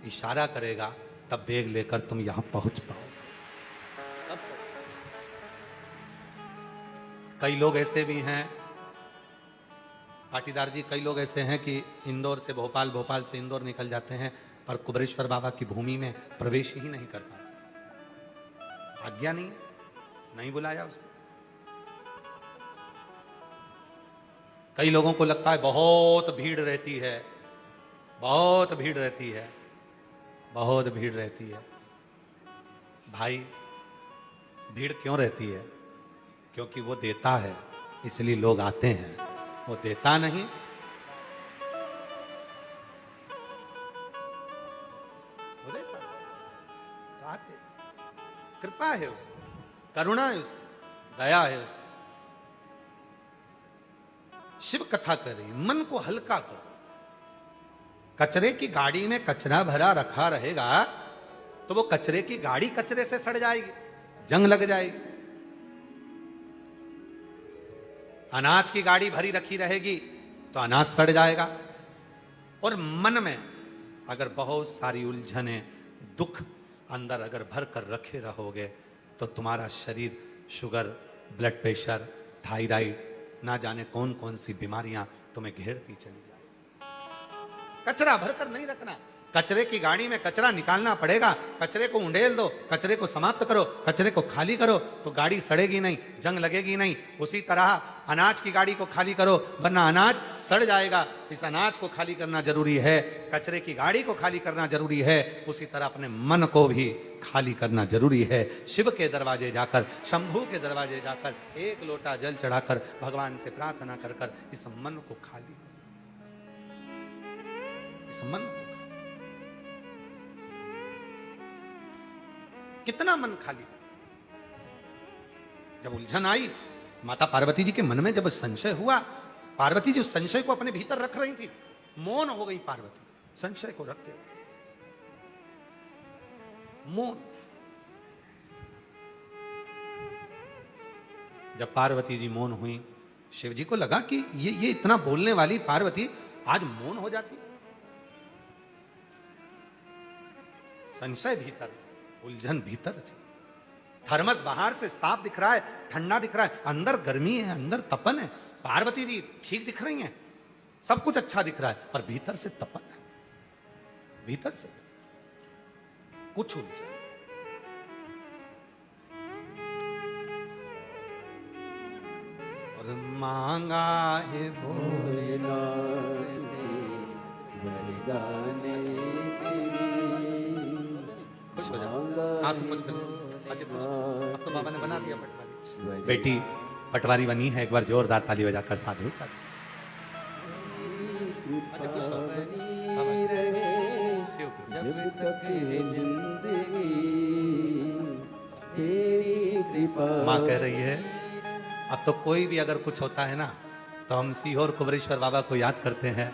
इशारा करेगा, तब बैग लेकर तुम यहां पहुंच पाओ। कई लोग ऐसे भी हैं पाटीदार जी, कई लोग ऐसे हैं कि इंदौर से भोपाल, भोपाल से इंदौर निकल जाते हैं, पर कुबरेश्वर बाबा की भूमि में प्रवेश ही नहीं कर पाते। आज्ञा नहीं, नहीं बुलाया उसने। कई लोगों को लगता है बहुत भीड़ रहती है, बहुत भीड़ रहती है, बहुत भीड़ रहती है। भाई, भीड़ क्यों रहती है? क्योंकि वो देता है, इसलिए लोग आते हैं। वो देता नहीं, वो देता है तो आते। कृपा है उसकी, करुणा है उसकी, दया है उसकी। शिव कथा करें, मन को हल्का करो। कचरे की गाड़ी में कचरा भरा रखा रहेगा तो वो कचरे की गाड़ी कचरे से सड़ जाएगी, जंग लग जाएगी। अनाज की गाड़ी भरी रखी रहेगी तो अनाज सड़ जाएगा। और मन में अगर बहुत सारी उलझने, दुख अंदर अगर भर कर रखे रहोगे तो तुम्हारा शरीर शुगर, ब्लड प्रेशर, थायराइड, ना जाने कौन कौन सी बीमारियां तुम्हें घेरती चली जाए। कचरा भरकर नहीं रखना। कचरे की गाड़ी में कचरा निकालना पड़ेगा। कचरे को उंडेल दो, कचरे को समाप्त करो, कचरे को खाली करो तो गाड़ी सड़ेगी नहीं, जंग लगेगी नहीं। उसी तरह अनाज की गाड़ी को खाली करो, वरना अनाज सड़ जाएगा। इस अनाज को खाली करना जरूरी है, कचरे की गाड़ी को खाली करना जरूरी है। उसी तरह अपने मन को भी खाली करना जरूरी है। शिव के दरवाजे जाकर, शंभू के दरवाजे जाकर एक लोटा जल चढ़ाकर भगवान से प्रार्थना कर कर इस मन को खाली, इस मन को। कितना मन खाली। जब उलझन आई, माता पार्वती जी के मन में जब संशय हुआ, पार्वती जी उस संशय को अपने भीतर रख रही थी। मौन हो गई पार्वती, संशय को रखते हुए मौन। जब पार्वती जी मौन हुई, शिव जी को लगा कि ये इतना बोलने वाली पार्वती आज मौन हो जाती। संशय भीतर, उलझन भीतर थी। थर्मस बाहर से साफ दिख रहा है, ठंडा दिख रहा है, अंदर गर्मी है, अंदर तपन है। पार्वती जी ठीक दिख रही हैं, सब कुछ अच्छा दिख रहा है, पर भीतर से तपन है, भीतर से कुछ उलझन। और मांगा है भोलेनाथ से वरदान खुश हो जाओ, आंसू कुछ कर। अच्छा खुश, अब तो बाबा ने बना दिया पटवारी। बेटी पटवारी बनी है, एक बार जोरदार ताली बजाकर साधु कर। अच्छा खुश हो जब तक है जिंदगी तेरी कृपा। माँ कह रही है अब तो कोई भी अगर कुछ होता है ना तो हम सीहोर कुबरेश्वर बाबा को याद करते हैं,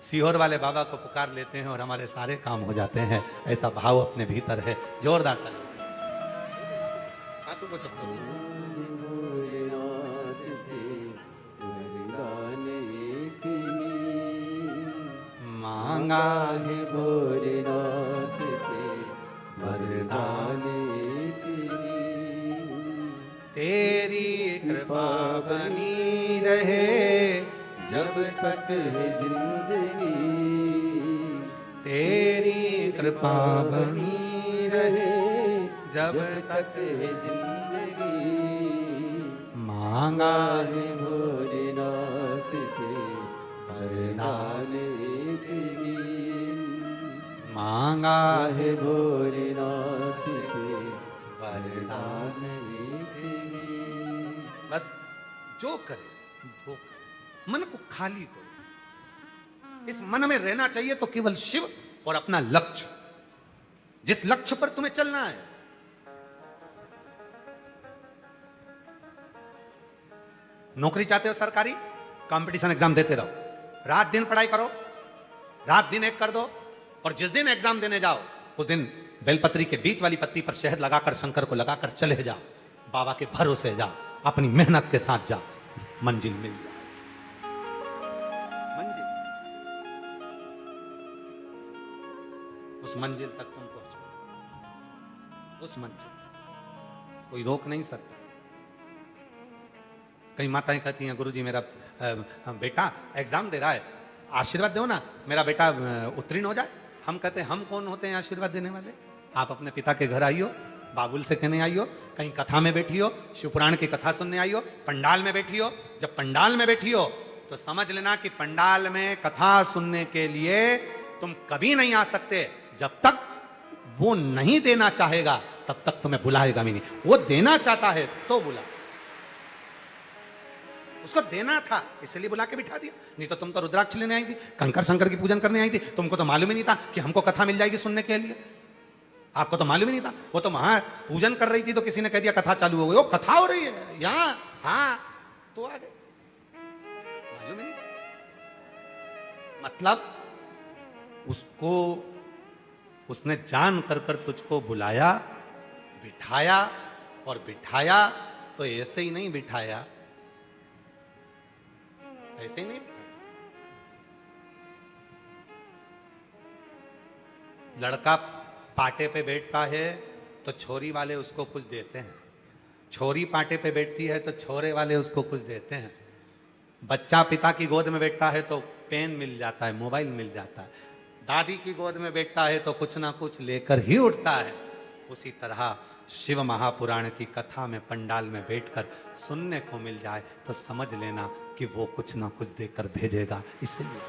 सीहोर वाले बाबा को पुकार लेते हैं और हमारे सारे काम हो जाते हैं। ऐसा भाव अपने भीतर है। जोरदार ताली। आंसू पोंछो। भोलेनाथ से वरदान एक मांगा है भोलेनाथ से वरदान एक तेरी कृपा बनी रहे जब तक है जिंदगी तेरी कृपा बनी रहे जब तक है जिंदगी। मांगा है भोलेनाथ से वरदान एक मांगा है भोलेनाथ से वरदान। एक बस जो करे वो करे, मन को खाली करो। इस मन में रहना चाहिए तो केवल शिव और अपना लक्ष्य, जिस लक्ष्य पर तुम्हें चलना है। नौकरी चाहते हो सरकारी, कंपटीशन एग्जाम देते रहो, रात दिन पढ़ाई करो, रात दिन एक कर दो और जिस दिन एग्जाम देने जाओ उस दिन बेलपत्री के बीच वाली पत्ती पर शहद लगाकर शंकर को लगाकर चले जाओ, बाबा के भरोसे जाओ, अपनी मेहनत के साथ जाओ, मंजिल मिल जाए। मंजिल, उस मंजिल तक तुम पहुंचो, उस मंजिल कोई रोक नहीं सकता। कई माताएं कहती हैं गुरुजी मेरा बेटा एग्जाम दे रहा है, आशीर्वाद दो ना, मेरा बेटा उत्तीर्ण हो जाए। हम कहते हैं हम कौन होते हैं आशीर्वाद देने वाले? आप अपने पिता के घर आइयो, बाबुल से कहने आइयो, कहीं कथा में बैठी हो, शिवपुराण की कथा सुनने आई हो, पंडाल में बैठी हो। जब पंडाल में बैठी हो तो समझ लेना कि पंडाल में कथा सुनने के लिए तुम कभी नहीं आ सकते जब तक वो नहीं देना चाहेगा, तब तक तुम्हें बुलाएगा भी नहीं। वो देना चाहता है तो बुला, उसको देना था इसलिए बुला के बिठा दिया। नहीं तो तुम तो रुद्राक्ष लेने आई थी, कंकर शंकर की पूजन करने आई थी, तुमको तो मालूम ही नहीं था कि हमको कथा मिल जाएगी सुनने के लिए। आपको तो मालूम ही नहीं था। वो तो वहां पूजन कर रही थी तो किसी ने कह दिया कथा चालू हो गई, वो कथा हो रही है यहां, हाँ तो आ गए, मालूम ही नहीं। मतलब उसको उसने जान कर कर तुझको बुलाया, बिठाया, और बिठाया तो ऐसे ही नहीं बिठाया, ऐसे ही नहीं बिठाया। लड़का पाटे पे बैठता है तो छोरी वाले उसको कुछ देते हैं, छोरी पाटे पे बैठती है तो छोरे वाले उसको कुछ देते हैं। बच्चा पिता की गोद में बैठता है तो पेन मिल जाता है, मोबाइल मिल जाता है। दादी की गोद में बैठता है तो कुछ ना कुछ लेकर ही उठता है। उसी तरह शिव महापुराण की कथा में पंडाल में बैठकर सुनने को मिल जाए तो समझ लेना कि वो कुछ ना कुछ देकर भेजेगा। इसलिए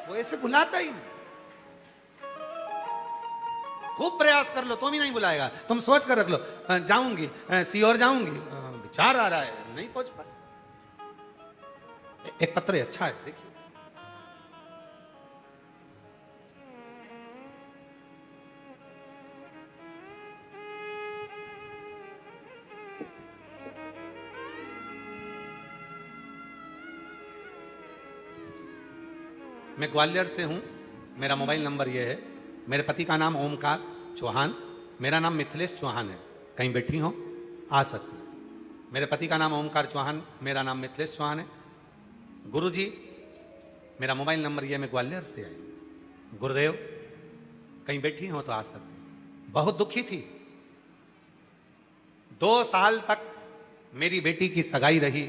वो ऐसे बुलाता ही नहीं। खूब प्रयास कर लो तो भी नहीं बुलाएगा। तुम सोच कर रख लो जाऊंगी सीहोर जाऊंगी, विचार आ रहा है नहीं पहुंच पा। एक पत्र अच्छा है देखिए, मैं ग्वालियर से हूं, मेरा मोबाइल नंबर यह है। मेरे पति का नाम ओमकार चौहान, मेरा नाम मिथिलेश चौहान है। कहीं बैठी हो आ सकती है। मेरे पति का नाम ओमकार चौहान, मेरा नाम मिथिलेश चौहान है। गुरुजी मेरा मोबाइल नंबर यह, मैं ग्वालियर से आई। गुरुदेव कहीं बैठी हो तो आ सकती। बहुत दुखी थी, 2 साल तक मेरी बेटी की सगाई रही।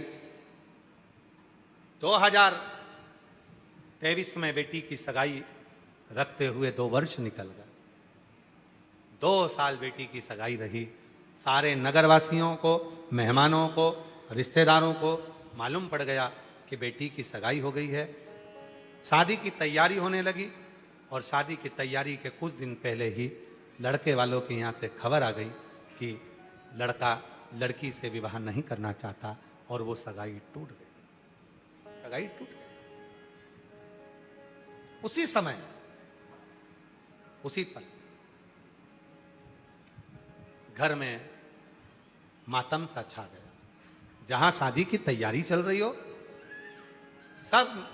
2023 में बेटी की सगाई रखते हुए 2 वर्ष निकल गए। 2 साल बेटी की सगाई रही। सारे नगरवासियों को, मेहमानों को, रिश्तेदारों को मालूम पड़ गया कि बेटी की सगाई हो गई है। शादी की तैयारी होने लगी और शादी की तैयारी के कुछ दिन पहले ही लड़के वालों के यहाँ से खबर आ गई कि लड़का लड़की से विवाह नहीं करना चाहता और वो सगाई टूट गई। सगाई टूट गई। उसी समय, उसी पल घर में मातम सा छा गया। जहां शादी की तैयारी चल रही हो, सब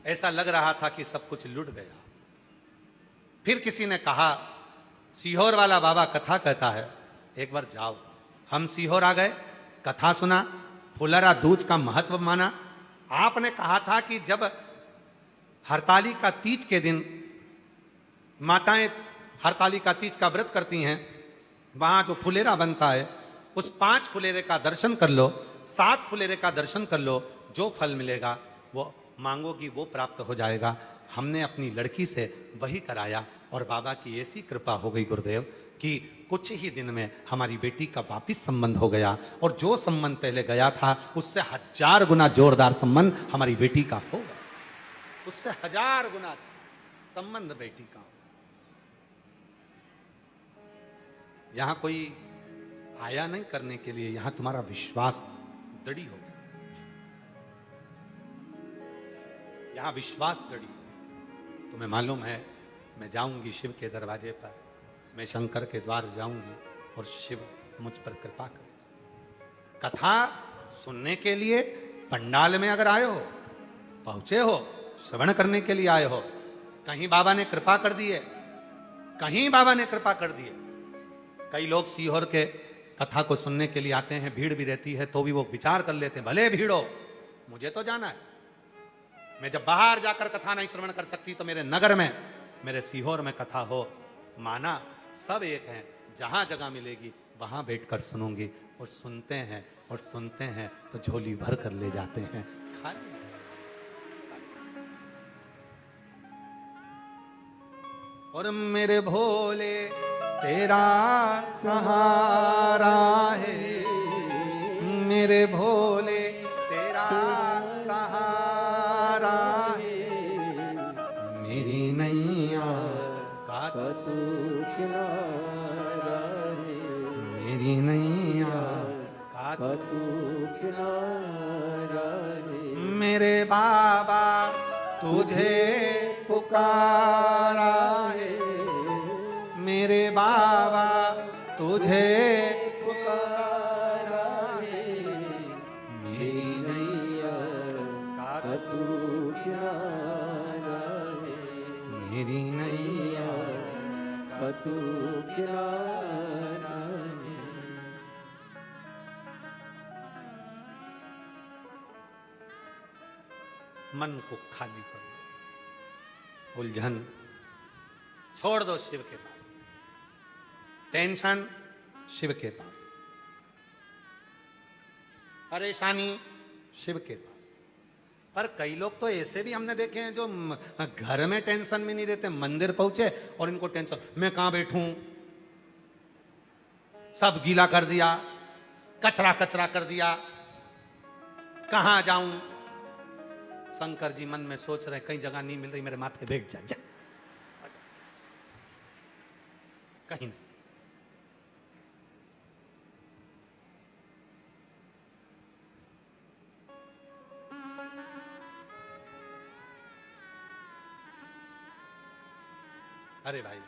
ऐसा लग रहा था कि सब कुछ लुट गया। फिर किसी ने कहा सीहोर वाला बाबा कथा कहता है, एक बार जाओ। हम सीहोर आ गए, कथा सुना, फुलरा दूज का महत्व माना। आपने कहा था कि जब हरतालिका तीज के दिन माताएं हरतालिका तीज का व्रत करती हैं, वहां जो फुलेरा बनता है उस 5 फुलेरे का दर्शन कर लो, 7 फुलेरे का दर्शन कर लो, जो फल मिलेगा वो मांगोगी वो प्राप्त हो जाएगा। हमने अपनी लड़की से वही कराया और बाबा की ऐसी कृपा हो गई गुरुदेव कि कुछ ही दिन में हमारी बेटी का वापिस संबंध हो गया और जो संबंध पहले गया था उससे 1000 गुना जोरदार संबंध हमारी बेटी का हो गया। उससे 1000 गुना संबंध बेटी का। यहां कोई आया नहीं करने के लिए, यहां तुम्हारा विश्वास दृढ़ हो गया। यहां विश्वास दृढ़। तुम्हें मालूम है मैं जाऊंगी शिव के दरवाजे पर, मैं शंकर के द्वार जाऊंगी और शिव मुझ पर कृपा करेगा। कथा सुनने के लिए पंडाल में अगर आए हो, पहुंचे हो, श्रवण करने के लिए आए हो, कहीं बाबा ने कृपा कर दी है, कहीं बाबा ने कृपा कर दी है। कई लोग सीहोर के कथा को सुनने के लिए आते हैं, भीड़ भी रहती है तो भी वो विचार कर लेते हैं, भले भीड़ हो, मुझे तो जाना है। मैं जब बाहर जाकर कथा नहीं श्रवण कर सकती तो मेरे नगर में, मेरे सीहोर में कथा हो। माना सब एक हैं, जहां जगह मिलेगी वहां बैठकर सुनूंगी। और सुनते हैं और सुनते हैं तो झोली भर कर ले जाते हैं खाली। और मेरे भोले तेरा सहारा है, मेरे भोले तेरा सहारा है, मेरी नैया का तू किनारा है, मेरी नैया का तू किनारा है, मेरे बाबा तुझे पुकारा है, मेरे बाबा तुझे पुकारा है, मेरी नैया का तू किनारा है, मेरी नैया तू किनारा है। मन को खाली करो, उलझन छोड़ दो शिव के पास, टेंशन शिव के पास, परेशानी शिव के पास। पर कई लोग तो ऐसे भी हमने देखे हैं जो घर में टेंशन में नहीं रहते, मंदिर पहुंचे और इनको टेंशन, मैं कहां बैठूं, सब गीला कर दिया, कचरा कचरा कर दिया, कहां जाऊं। शंकर जी मन में सोच रहे कहीं जगह नहीं मिल रही, मेरे माथे बैठ जा, कहीं नहीं। अरे भाई,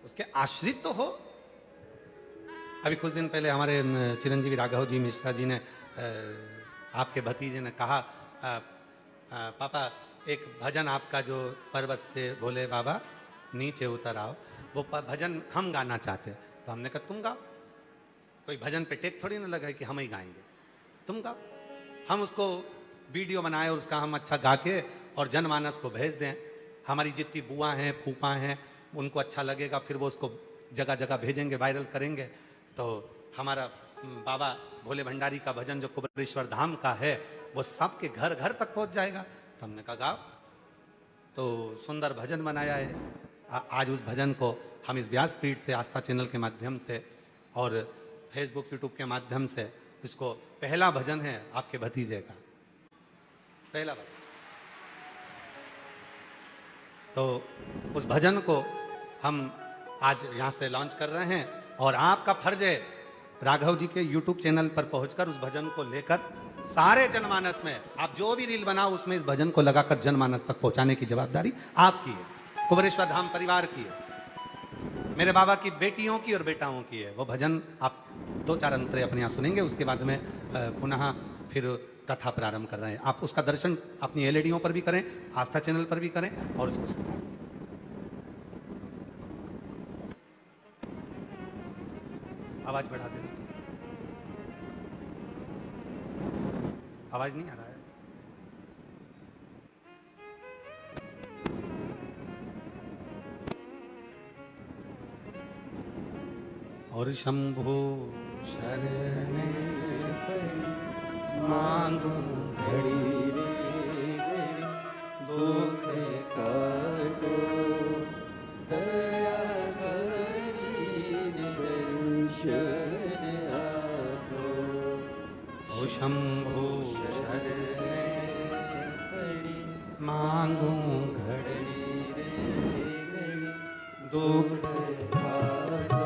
उसके आश्रित तो हो। अभी कुछ दिन पहले हमारे चिरंजीवी राघव जी मिश्रा जी ने, आपके भतीजे ने कहा, पापा एक भजन आपका जो पर्वत से भोले बाबा नीचे उतर आओ, वो भजन हम गाना चाहते हैं। तो हमने कहा तुम गाओ, कोई भजन पे टेक थोड़ी ना लगा कि हम ही गाएंगे, तुम गाओ। हम उसको वीडियो बनाए और उसका हम अच्छा गा के और जनमानस को भेज दें। हमारी जितनी बुआ हैं फूफा हैं उनको अच्छा लगेगा, फिर वो उसको जगह जगह भेजेंगे, वायरल करेंगे। तो हमारा बाबा भोले भंडारी का भजन जो कुबेरेश्वर धाम का है वो सबके घर घर तक पहुंच जाएगा। तो हमने कहा गाओ। तो सुंदर भजन बनाया है। आज उस भजन को हम इस व्यासपीठ से, आस्था चैनल के माध्यम से और फेसबुक यूट्यूब के माध्यम से, इसको पहला भजन है आपके भतीजे का, पहला भजन। तो उस भजन को हम आज यहाँ से लॉन्च कर रहे हैं और आपका फर्ज है राघव जी के यूट्यूब चैनल पर पहुंचकर उस भजन को लेकर सारे जनमानस में, आप जो भी रील बनाओ उसमें इस भजन को लगाकर जनमानस तक पहुंचाने की जवाबदारी आपकी है, कुबेरेश्वर धाम परिवार की है, मेरे बाबा की बेटियों की और बेटाओं की है। वो भजन आप 2-4 अंतरे अपने यहाँ सुनेंगे, उसके बाद में पुनः फिर कथा प्रारंभ कर रहे हैं। आप उसका दर्शन अपनी एलईडीओं पर भी करें, आस्था चैनल पर भी करें और उसको सुनें। आवाज बढ़ा देना, आवाज नहीं आ रहा है। और शंभो शरण मांगू घड़ी रे दुख काटो, दया करीने दर्शन आपो। ओ शंभो शरण मांगू घड़ी दुख काटो,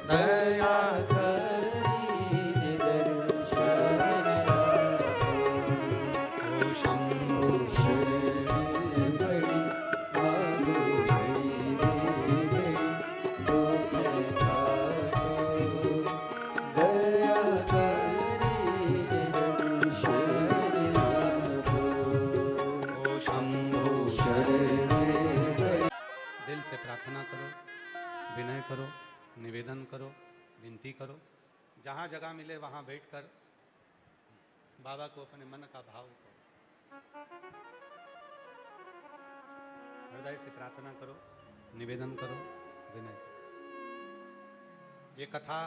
दया करीने दर्शन आपो। ओ शंभो शरण घड़ी मांगो घड़ी रे घड़ी दुख काटो, दया करीने दर्शन आपो। ओ शंभो निवेदन करो, विनती करो, जहाँ जगह मिले वहाँ बैठकर बाबा को अपने मन का भाव करो, हृदय से प्रार्थना करो, निवेदन करो, विनय करो। ये कथा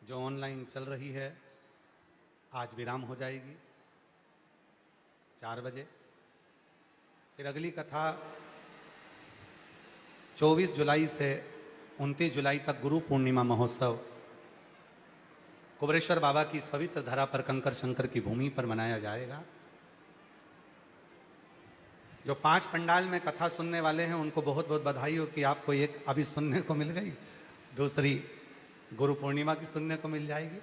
जो ऑनलाइन चल रही है आज विराम हो जाएगी 4 बजे। फिर अगली कथा 24 जुलाई से 29 जुलाई तक गुरु पूर्णिमा महोत्सव कुबरेश्वर बाबा की इस पवित्र धरा पर कंकर शंकर की भूमि पर मनाया जाएगा। जो 5 पंडाल में कथा सुनने वाले हैं उनको बहुत बहुत बधाई हो कि आपको एक अभी सुनने को मिल गई, दूसरी गुरु पूर्णिमा की सुनने को मिल जाएगी।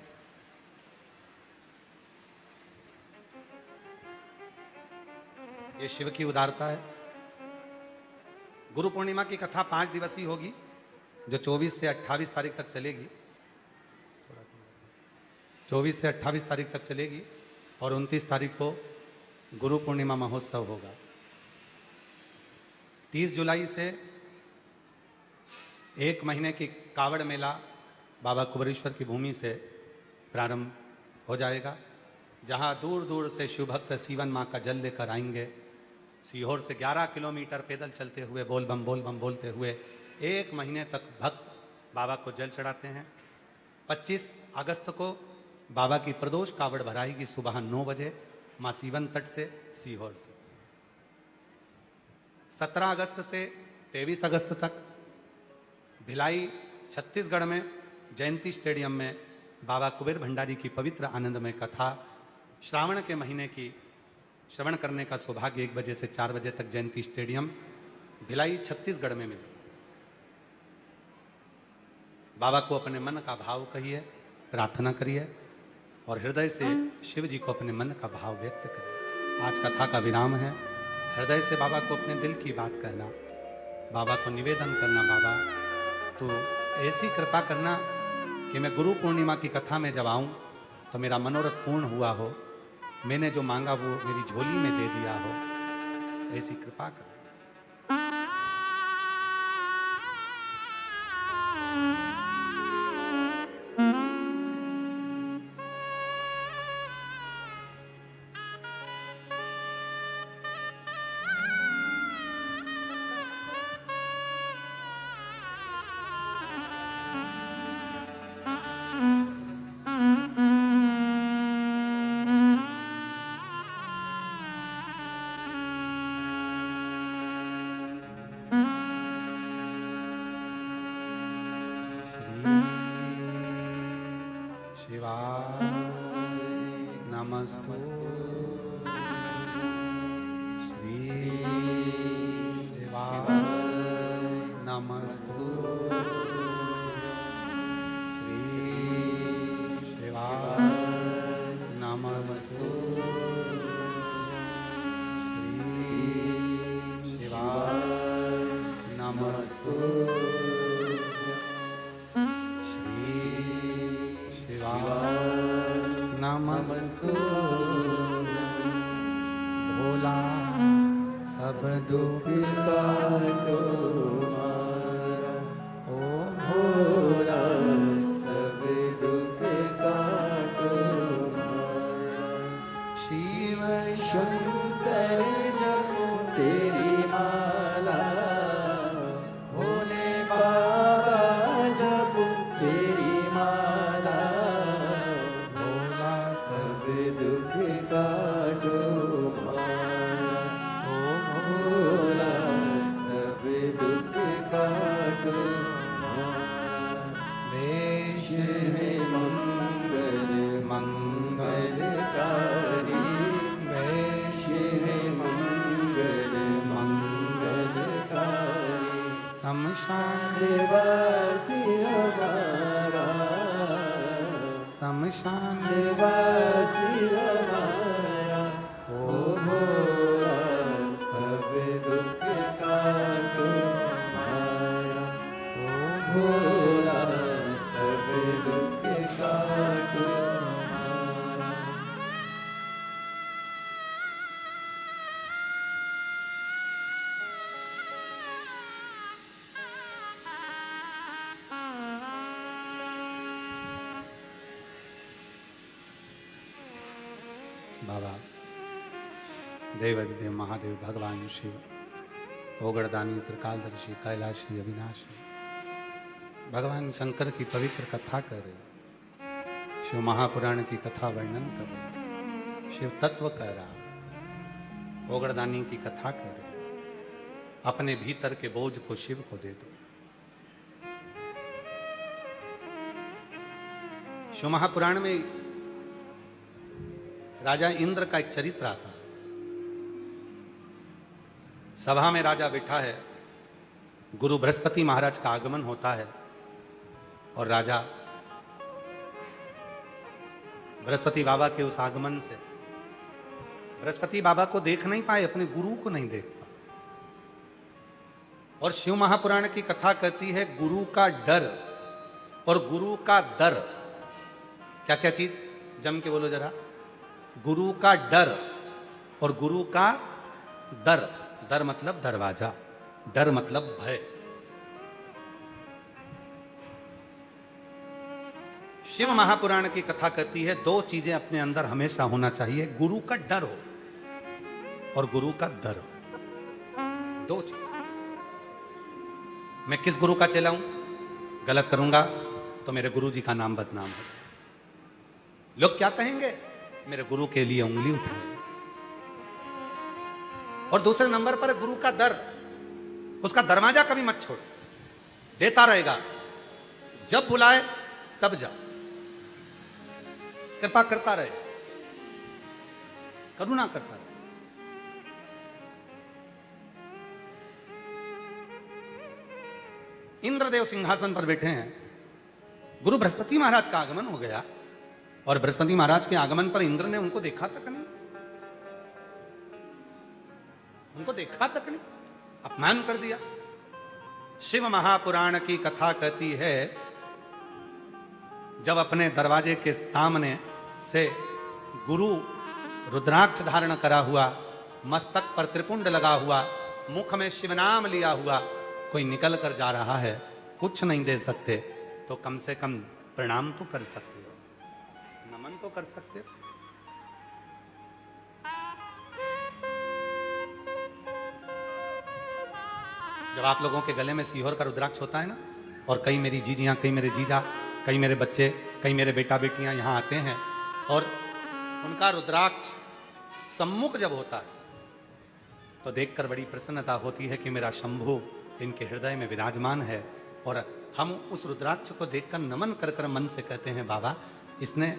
ये शिव की उदारता है। गुरु पूर्णिमा की कथा 5 दिवसीय होगी जो 24 से 28 तारीख तक चलेगी। 24 से 28 तारीख तक चलेगी और 29 तारीख को गुरु पूर्णिमा महोत्सव होगा। 30 जुलाई से 1 महीने की कावड़ मेला बाबा कुबरेश्वर की भूमि से प्रारंभ हो जाएगा, जहां दूर दूर से शिव भक्त सीवन माँ का जल लेकर आएंगे। सीहोर से 11 किलोमीटर पैदल चलते हुए बोल बम बोलते हुए 1 महीने तक भक्त बाबा को जल चढ़ाते हैं। 25 अगस्त को बाबा की प्रदोष कावड़ भराएगी सुबह 9 बजे माँ सीवन तट से सीहोर से। 17 अगस्त से 23 अगस्त तक भिलाई छत्तीसगढ़ में जयंती स्टेडियम में बाबा कुबेर भंडारी की पवित्र आनंदमय कथा श्रावण के महीने की श्रवण करने का सौभाग्य 1 बजे से 4 बजे तक जयंती स्टेडियम भिलाई छत्तीसगढ़ में मिले। बाबा को अपने मन का भाव कहिए, प्रार्थना करिए और हृदय से शिव जी को अपने मन का भाव व्यक्त करिए। आज कथा का विराम है। हृदय से बाबा को अपने दिल की बात कहना, बाबा को निवेदन करना, बाबा तो ऐसी कृपा करना कि मैं गुरु पूर्णिमा की कथा में जब आऊं तो मेरा मनोरथ पूर्ण हुआ हो, मैंने जो मांगा वो मेरी झोली में दे दिया हो, ऐसी कृपा कर। शिवाय नमस्तु श्री शिवाय नमस्तु श्री शिवाय नमस्तु श्री शिवाय नमस्तु नमस्तु। भोला सब दुख काटो हमारा, ओ भोला सब दुख काटो हमारा। शिव शंकर जपो तेरी माला, भोले बाबा जपो तेरी माला। सब दुख काटो हमारा, ओ भोला सब दुख काटो हमारा। देश है मंगल मंगलकारी, देश है मंगल मंगलकारी। शमशान वासी हमारा, शमशान वासी हमारा। ओ भोला सब दुख काटो हमारा, ओ भोला सब दुख काटो हमारा। बाबा देवाधिदेव महादेव भगवान शिव ओगड़दानी त्रिकालदर्शी कैलाशी अविनाशी भगवान शंकर की पवित्र कथा कर रहे, शिव महापुराण की कथा वर्णन कर रहे, शिव तत्व कह रहा, ओगड़दानी की कथा कर रहे, अपने भीतर के बोझ को शिव को दे दो। शिव महापुराण में राजा इंद्र का एक चरित्र आता है। सभा में राजा बैठा है, गुरु बृहस्पति महाराज का आगमन होता है और राजा बृहस्पति बाबा के उस आगमन से बृहस्पति बाबा को देख नहीं पाए, अपने गुरु को नहीं देख पाए। और शिव महापुराण की कथा कहती है गुरु का डर और गुरु का दर। क्या क्या चीज जम के बोलो जरा। गुरु का डर और गुरु का दर। दर मतलब दरवाजा, डर मतलब भय। शिव महापुराण की कथा कहती है दो चीजें अपने अंदर हमेशा होना चाहिए, गुरु का डर हो और गुरु का दर हो। दो चीज। मैं किस गुरु का चेला हूं, गलत करूंगा तो मेरे गुरु जी का नाम बदनाम हो, लोग क्या कहेंगे, मेरे गुरु के लिए उंगली उठाएंगे। और दूसरे नंबर पर गुरु का दर, उसका दरवाजा कभी मत छोड़, देता रहेगा, जब बुलाए तब जा, कृपा करता रहे, करुणा करता रहे। इंद्रदेव सिंहासन पर बैठे हैं, गुरु बृहस्पति महाराज का आगमन हो गया और बृहस्पति महाराज के आगमन पर इंद्र ने उनको देखा तक नहीं, उनको देखा तक नहीं, अपमान कर दिया। शिव महापुराण की कथा कहती है जब अपने दरवाजे के सामने से गुरु रुद्राक्ष धारण करा हुआ, मस्तक पर त्रिपुंड लगा हुआ, मुख में शिव नाम लिया हुआ कोई निकल कर जा रहा है, कुछ नहीं दे सकते तो कम से कम प्रणाम तो कर सकते हो, नमन तो कर सकते हो। जब आप लोगों के गले में सीहोर का रुद्राक्ष होता है ना, और कई मेरी जीजियां, कई मेरे जीजा, कई मेरे बच्चे, कई मेरे बेटा बेटियां यहां आते हैं और उनका रुद्राक्ष सम्मुख जब होता है तो देखकर बड़ी प्रसन्नता होती है कि मेरा शंभु इनके हृदय में विराजमान है। और हम उस रुद्राक्ष को देखकर नमन कर कर मन से कहते हैं बाबा इसने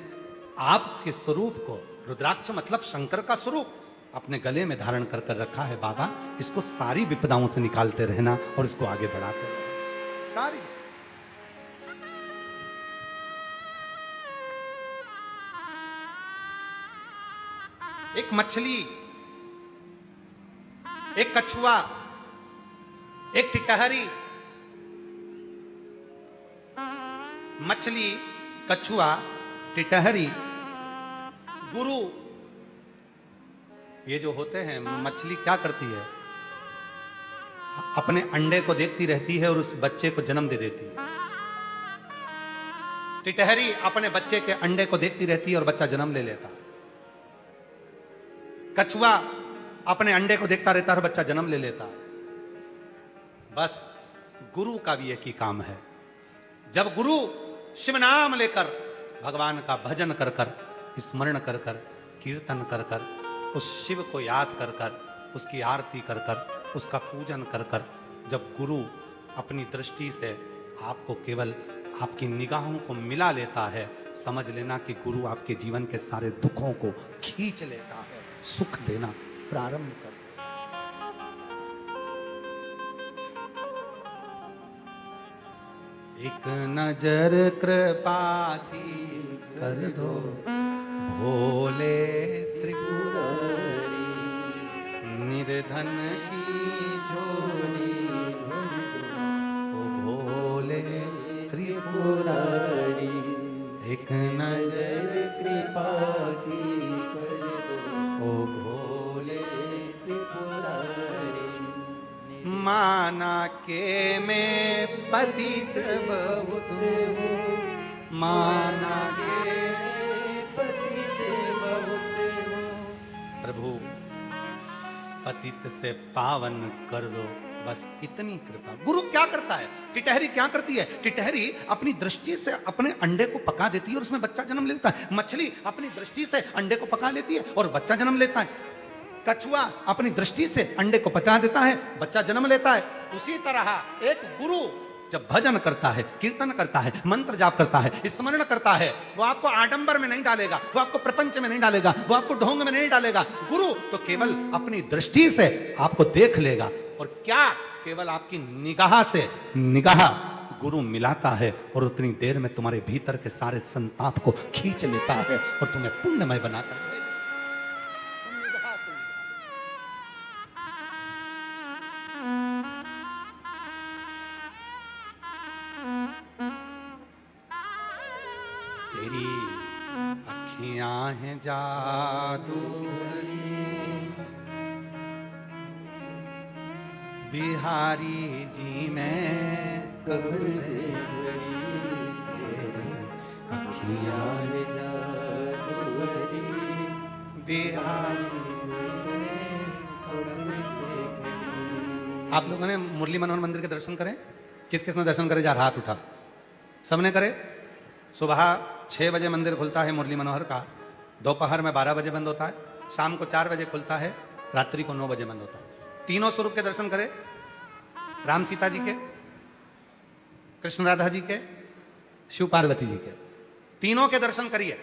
आपके स्वरूप को, रुद्राक्ष मतलब शंकर का स्वरूप, अपने गले में धारण कर कर रखा है। बाबा इसको सारी विपदाओं से निकालते रहना और इसको आगे बढ़ाते रहना, सारी। एक मछली, एक कछुआ, एक टिटहरी, मछली, कछुआ, टिटहरी, गुरु, ये जो होते हैं, मछली क्या करती है, अपने अंडे को देखती रहती है और उस बच्चे को जन्म दे देती है। टिटहरी अपने बच्चे के अंडे को देखती रहती है और बच्चा जन्म ले लेता। कछुआ अपने अंडे को देखता रहता है और बच्चा जन्म ले लेता। बस गुरु का भी एक ही काम है, जब गुरु शिव नाम लेकर भगवान का भजन कर कर, स्मरण कर कर, कीर्तन कर कर, उस शिव को याद कर कर, उसकी आरती कर कर, उसका पूजन कर कर, जब गुरु अपनी दृष्टि से आपको केवल आपकी निगाहों को मिला लेता है, समझ लेना कि गुरु आपके जीवन के सारे दुखों को खींच लेता है, सुख देना प्रारंभ कर। एक नजर कृपा की कर दो भोले त्रिपुरारी, निर्धन की झोली भर दो ओ भोले त्रिपुरारी। एक नजर कृपा की कर दो ओ भोले त्रिपुरारी। माना के मैं पतित बहुत हूँ, माना के पतित बहुत हूँ, प्रभु पतित से पावन कर दो, बस इतनी कृपा। गुरु क्या करता है? टिटहरी क्या करती है? टिटहरी अपनी दृष्टि से अपने अंडे को पका देती है और उसमें बच्चा जन्म लेता है। मछली अपनी दृष्टि से अंडे को पका लेती है और बच्चा जन्म लेता है। कछुआ अपनी दृष्टि से अंडे को पचा देता है, बच्चा जन्म लेता है। उसी तरह एक गुरु जब भजन करता है, कीर्तन करता है, मंत्र जाप करता है, स्मरण करता है, वो आपको आडंबर में नहीं डालेगा, वो आपको प्रपंच में नहीं डालेगा, वो आपको ढोंग में नहीं डालेगा। गुरु तो केवल अपनी दृष्टि से आपको देख लेगा, और क्या केवल आपकी निगाह से निगाह गुरु मिलाता है और उतनी देर में तुम्हारे भीतर के सारे संताप को खींच लेता है और तुम्हें पुण्यमय बनाता है। तेरी अखियां हैं जादू बिहारी जी मैं कब से अखियां हैं जादू बिहारी जी मैं कब से। आप लोगों ने मुरली मनोहर मंदिर के दर्शन करें? किस किस ने दर्शन करे? जा हाथ उठा। सबने करे? सुबह 6 बजे मंदिर खुलता है मुरली मनोहर का, दोपहर में 12 बजे बंद होता है, शाम को 4 बजे खुलता है, रात्रि को 9 बजे बंद होता है। तीनों स्वरूप के दर्शन करे, राम सीता जी के, कृष्ण राधा जी के, शिव पार्वती जी के, तीनों के दर्शन करिए।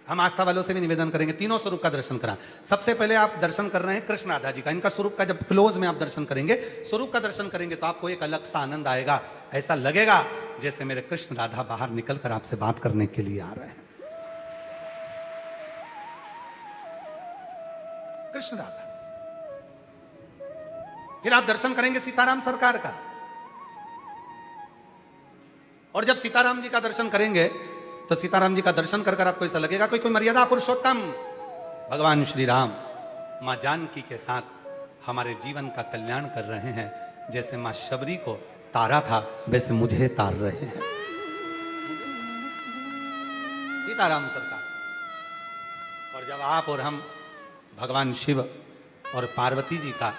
हम आस्था वालों से भी निवेदन करेंगे तीनों स्वरूप का दर्शन करा। सबसे पहले आप दर्शन कर रहे हैं कृष्ण राधा जी का, इनका स्वरूप का जब क्लोज में आप दर्शन करेंगे, स्वरूप का दर्शन करेंगे तो आपको एक अलग सा आनंद आएगा। ऐसा लगेगा जैसे मेरे कृष्ण राधा बाहर निकलकर आपसे बात करने के लिए आ रहे हैं। कृष्ण राधा। फिर आप दर्शन करेंगे सीताराम सरकार का, और जब सीताराम जी का दर्शन करेंगे तो सीताराम जी का दर्शन कर आपको ऐसा लगेगा कोई मर्यादा पुरुषोत्तम भगवान श्री राम मां जानकी के साथ हमारे जीवन का कल्याण कर रहे हैं। जैसे मां शबरी को तारा था वैसे मुझे तार रहे हैं। सीताराम सरकार। और जब आप और हम भगवान शिव और पार्वती जी का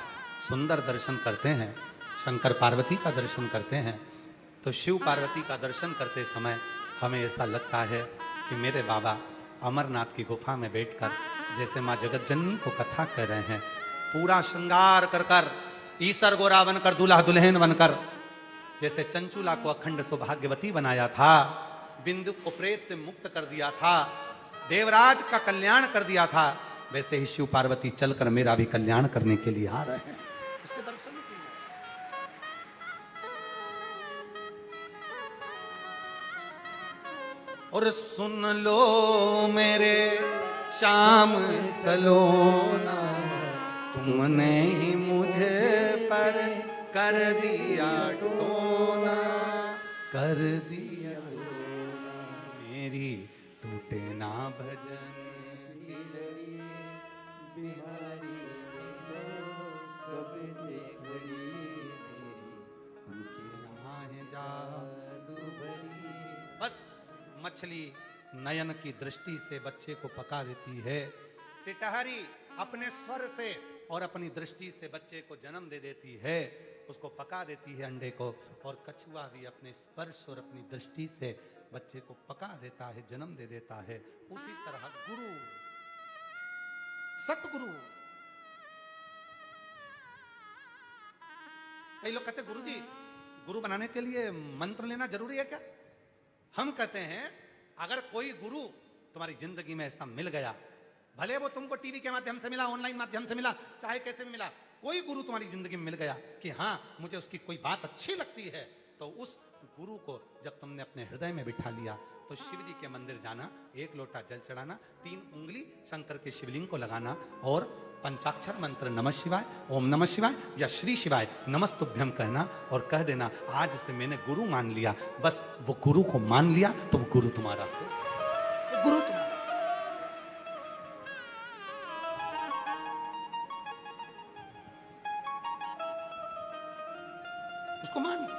सुंदर दर्शन करते हैं, शंकर पार्वती का दर्शन करते हैं, तो शिव पार्वती का दर्शन करते समय हमें ऐसा लगता है कि मेरे बाबा अमरनाथ की गुफा में बैठकर जैसे माँ जगतजननी को कथा कह रहे हैं, पूरा श्रृंगार कर कर ईसर गोरा बनकर दूल्हा दुल्हन बनकर, जैसे चंचुला को अखंड सौभाग्यवती बनाया था, बिंदु को प्रेत से मुक्त कर दिया था, देवराज का कल्याण कर दिया था, वैसे ही शिव पार्वती चलकर मेरा भी कल्याण करने के लिए आ रहे हैं। उसके दर्शन और सुन लो मेरे श्याम सलोना, तुमने ही मुझे पर कर दिया टोना, कर दिया टोना, मेरी टूटे ना भजन की लड़ी, बिहारी कब से घड़ी, उनकी आँखें जादू भरी। बस मछली नयन की दृष्टि से बच्चे को पका देती है, टिटहरी अपने स्वर से और अपनी दृष्टि से बच्चे को जन्म दे देती है, उसको पका देती है अंडे को, और कछुआ भी अपने स्पर्श और अपनी दृष्टि से बच्चे को पका देता है, जन्म दे देता है। उसी तरह गुरु, सतगुरु। कई लोग कहते गुरु जी गुरु बनाने के लिए मंत्र लेना जरूरी है क्या? हम कहते हैं अगर कोई गुरु तुम्हारी जिंदगी में ऐसा मिल गया, भले वो तुमको टीवी के माध्यम से मिला, ऑनलाइन माध्यम से मिला, चाहे कैसे भी मिला, कोई गुरु तुम्हारी जिंदगी में मिल गया कि हाँ मुझे उसकी कोई बात अच्छी लगती है, तो उस गुरु को जब तुमने अपने हृदय में बिठा लिया तो शिव जी के मंदिर जाना, 1 लोटा जल चढ़ाना, 3 उंगली शंकर के शिवलिंग को लगाना और पंचाक्षर मंत्र नमः शिवाय, ओम नमः शिवाय या श्री शिवाय नमस्तुभ्यम कहना और कह देना आज से मैंने गुरु मान लिया। बस वो गुरु को मान लिया तो वो गुरु तुम्हारा हो, गुरु तुम्हारा। उसको मान लिया।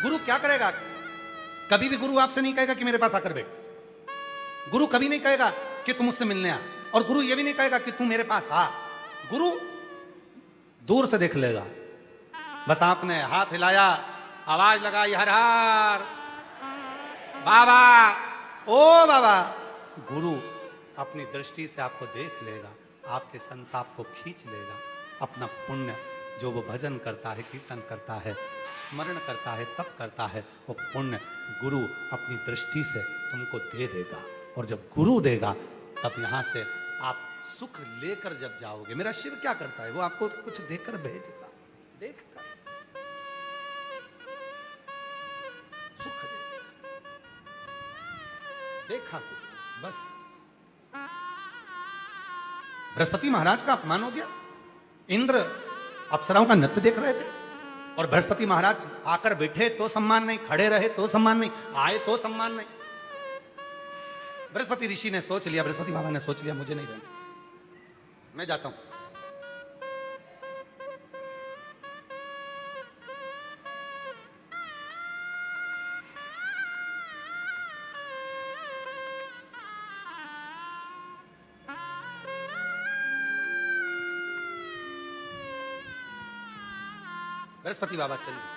गुरु क्या करेगा? कभी भी गुरु आपसे नहीं कहेगा कि मेरे पास आकर बैठ। गुरु कभी नहीं कहेगा कि तुम मुझसे मिलने आ, और गुरु ये भी नहीं कहेगा कि तू मेरे पास आ। गुरु दूर से देख लेगा, बस आपने हाथ हिलाया, आवाज लगाई, हर हर बाबा, ओ बाबा, गुरु अपनी दृष्टि से आपको देख लेगा, आपके संताप को खींच लेगा। अपना पुण्य जो वो भजन करता है, कीर्तन करता है, स्मरण करता है, तप करता है, वो पुण्य गुरु अपनी दृष्टि से तुमको दे देगा। और जब गुरु देगा तब यहां से आप सुख लेकर जब जाओगे। मेरा शिव क्या करता है, वो आपको कुछ देकर भेजेगा, देखकर सुख देगा, देखा कुछ, बस। बृहस्पति महाराज का अपमान हो गया। इंद्र अप्सराओं का नृत्य देख रहे थे और बृहस्पति महाराज आकर बैठे तो सम्मान नहीं, खड़े रहे तो सम्मान नहीं, आए तो सम्मान नहीं। बृहस्पति ऋषि ने सोच लिया, बृहस्पति बाबा ने सोच लिया, मुझे नहीं रहना, मैं जाता हूं। बृहस्पति बाबा चल गए।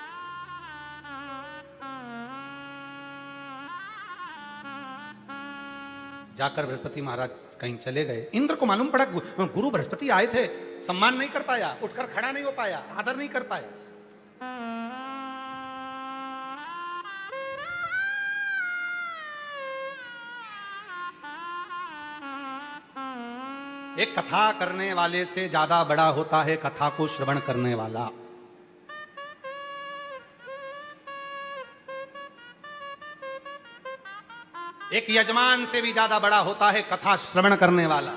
जाकर बृहस्पति महाराज कहीं चले गए। इंद्र को मालूम पड़ा गुरु बृहस्पति आए थे, सम्मान नहीं कर पाया, उठकर खड़ा नहीं हो पाया, आदर नहीं कर पाया। एक कथा करने वाले से ज्यादा बड़ा होता है कथा को श्रवण करने वाला। एक यजमान से भी ज्यादा बड़ा होता है कथा श्रवण करने वाला।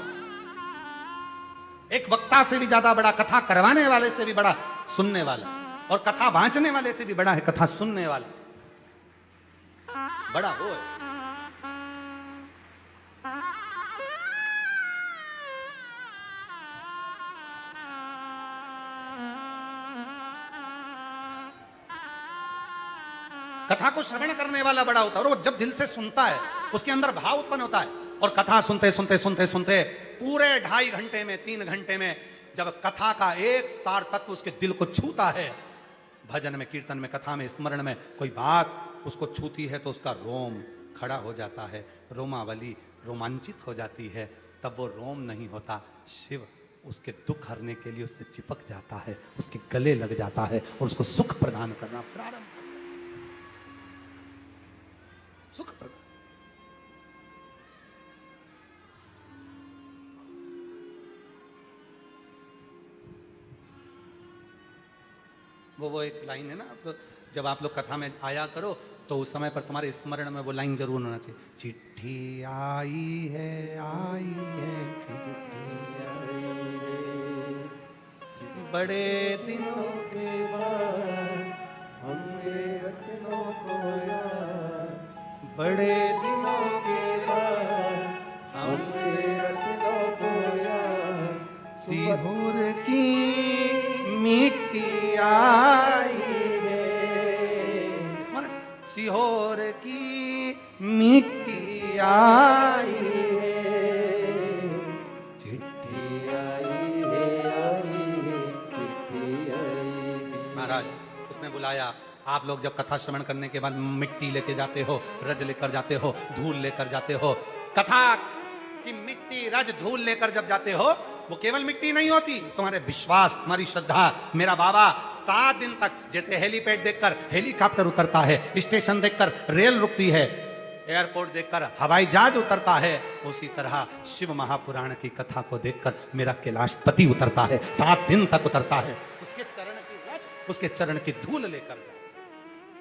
एक वक्ता से भी ज्यादा बड़ा, कथा करवाने वाले से भी बड़ा सुनने वाला, और कथा बांचने वाले से भी बड़ा है कथा सुनने वाला। बड़ा वो है। कथा को श्रवण करने वाला बड़ा होता है, और वो जब दिल से सुनता है उसके अंदर भाव उत्पन्न होता है। और कथा सुनते सुनते सुनते सुनते पूरे 2.5 घंटे में, 3 घंटे में जब कथा का एक सार तत्व उसके दिल को छूता है, भजन में, कीर्तन में, कथा में, स्मरण में कोई बात उसको छूती है तो उसका रोम खड़ा हो जाता है, रोमावली रोमांचित हो जाती है। तब वो रोम नहीं होता, शिव उसके दुख हरने के लिए उससे चिपक जाता है, उसके गले लग जाता है और उसको सुख प्रदान करना प्रारंभ, सुख प्रदान। वो एक लाइन है ना, जब आप लोग कथा में आया करो तो उस समय पर तुम्हारे स्मरण में वो लाइन जरूर होना चाहिए, चिट्ठी आई है, आई है चिट्ठी आई है, बड़े दिनों के बाद हमने रत्नों को याद, बड़े दिनों के बाद हमने रत्नों को याद, सीहोर की मिट्टी आई है, सीहोर की मिट्टी आई है, चिट्ठी आई है, चिट्ठी आई है। महाराज उसने बुलाया। आप लोग जब कथा श्रवण करने के बाद मिट्टी लेके जाते हो, रज लेकर जाते हो, धूल लेकर जाते हो, कथा की मिट्टी, रज, धूल लेकर जब जाते हो, वो केवल मिट्टी नहीं होती, तुम्हारे विश्वास, तुम्हारी श्रद्धा। मेरा बाबा 7 दिन तक, जैसे हेलीपैड देखकर हेलीकॉप्टर उतरता है, स्टेशन देखकर रेल रुकती है, एयरपोर्ट देखकर हवाई जहाज उतरता है, उसी तरह शिव महापुराण की कथा को देखकर मेरा कैलाशपति उतरता है, 7 दिन तक उतरता है। उसके चरण की रज, उसके चरण की धूल लेकर जाओ,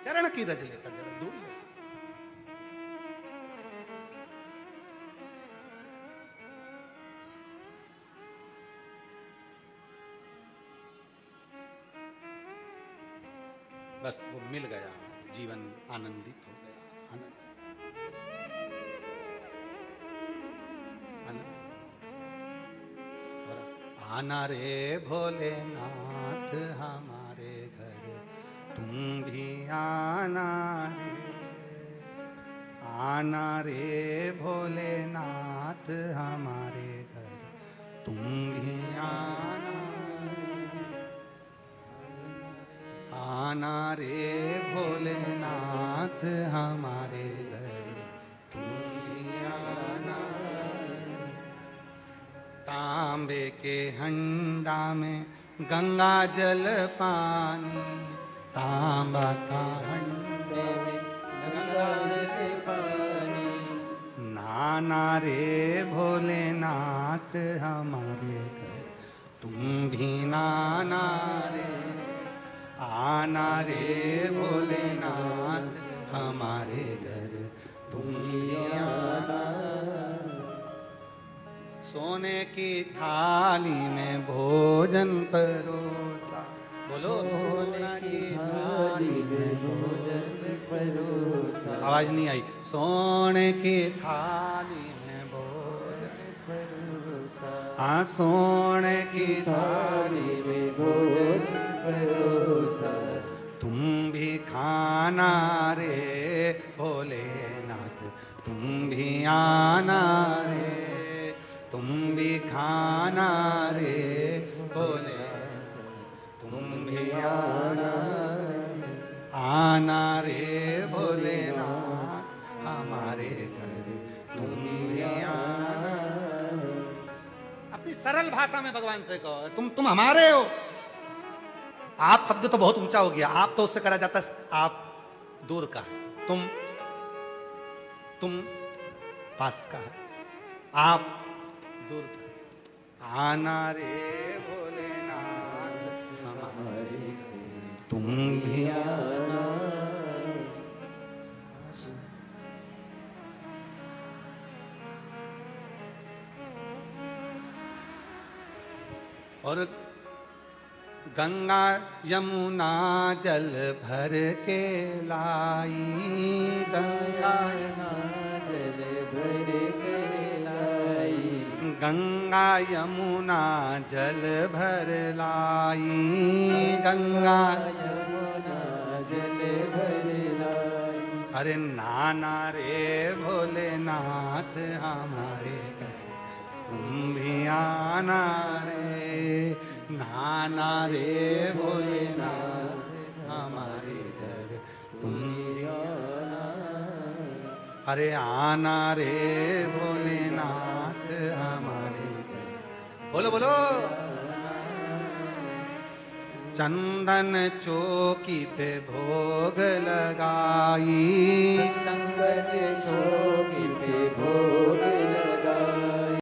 चरण की रज लेकर जरा धूल ले। बस वो मिल गया, जीवन आनंदित हो गया, आनंद। आना रे भोलेनाथ हमारे घर, तुम भी आना रे, आना रे भोलेनाथ हमारे घर, तुम भी आना। आना रे भोलेनाथ हमारे घर, तुम भी आना। तांबे के हंडा में गंगा जल पानी, तांबा का हंडे में गंगा जल पानी। नाना रे भोलेनाथ हमारे घर, तुम भी नाना रे। आना रे भोलेनाथ हमारे घर, तुम भी आना। सोने की थाली में भोजन परोसा, बोलो सोने की थाली में भोजन परोसा। आवाज नहीं आई। सोने की थाली में भोजन परोसा। हाँ सोने की थाली में भोजन परोसा। तुम भी खाना रे भोलेनाथ, तुम भी आना रे, तुम भी खाना रे भोलेनाथ, तुम भी आना। आना रे भोलेनाथ हमारे घर, तुम भी आना। अपनी सरल भाषा में भगवान से कहो, तुम हमारे हो। आप शब्द तो बहुत ऊंचा हो गया, आप तो उससे करा जाता आप दूर का है, तुम पास का है, आप दूर का है। आना रे भोलेनाथ हमारे, तुम भी आना। और गंगा यमुना जल भर के लाई, गंगा जल भर के लाई। गंगा यमुना जल भर लाई, गंगा यमुना जल भर लाई। अरे नाना रे भोलेनाथ हमारे घर, तुम भी आना रे। नाना रे भोलेनाथ हमारे घर, तुम भी आना। अरे आना रे भोलेनाथ हमारे घर, बोलो बोलो। चंदन चौकी पे भोग लगाई, चंदन चौकी पे भोग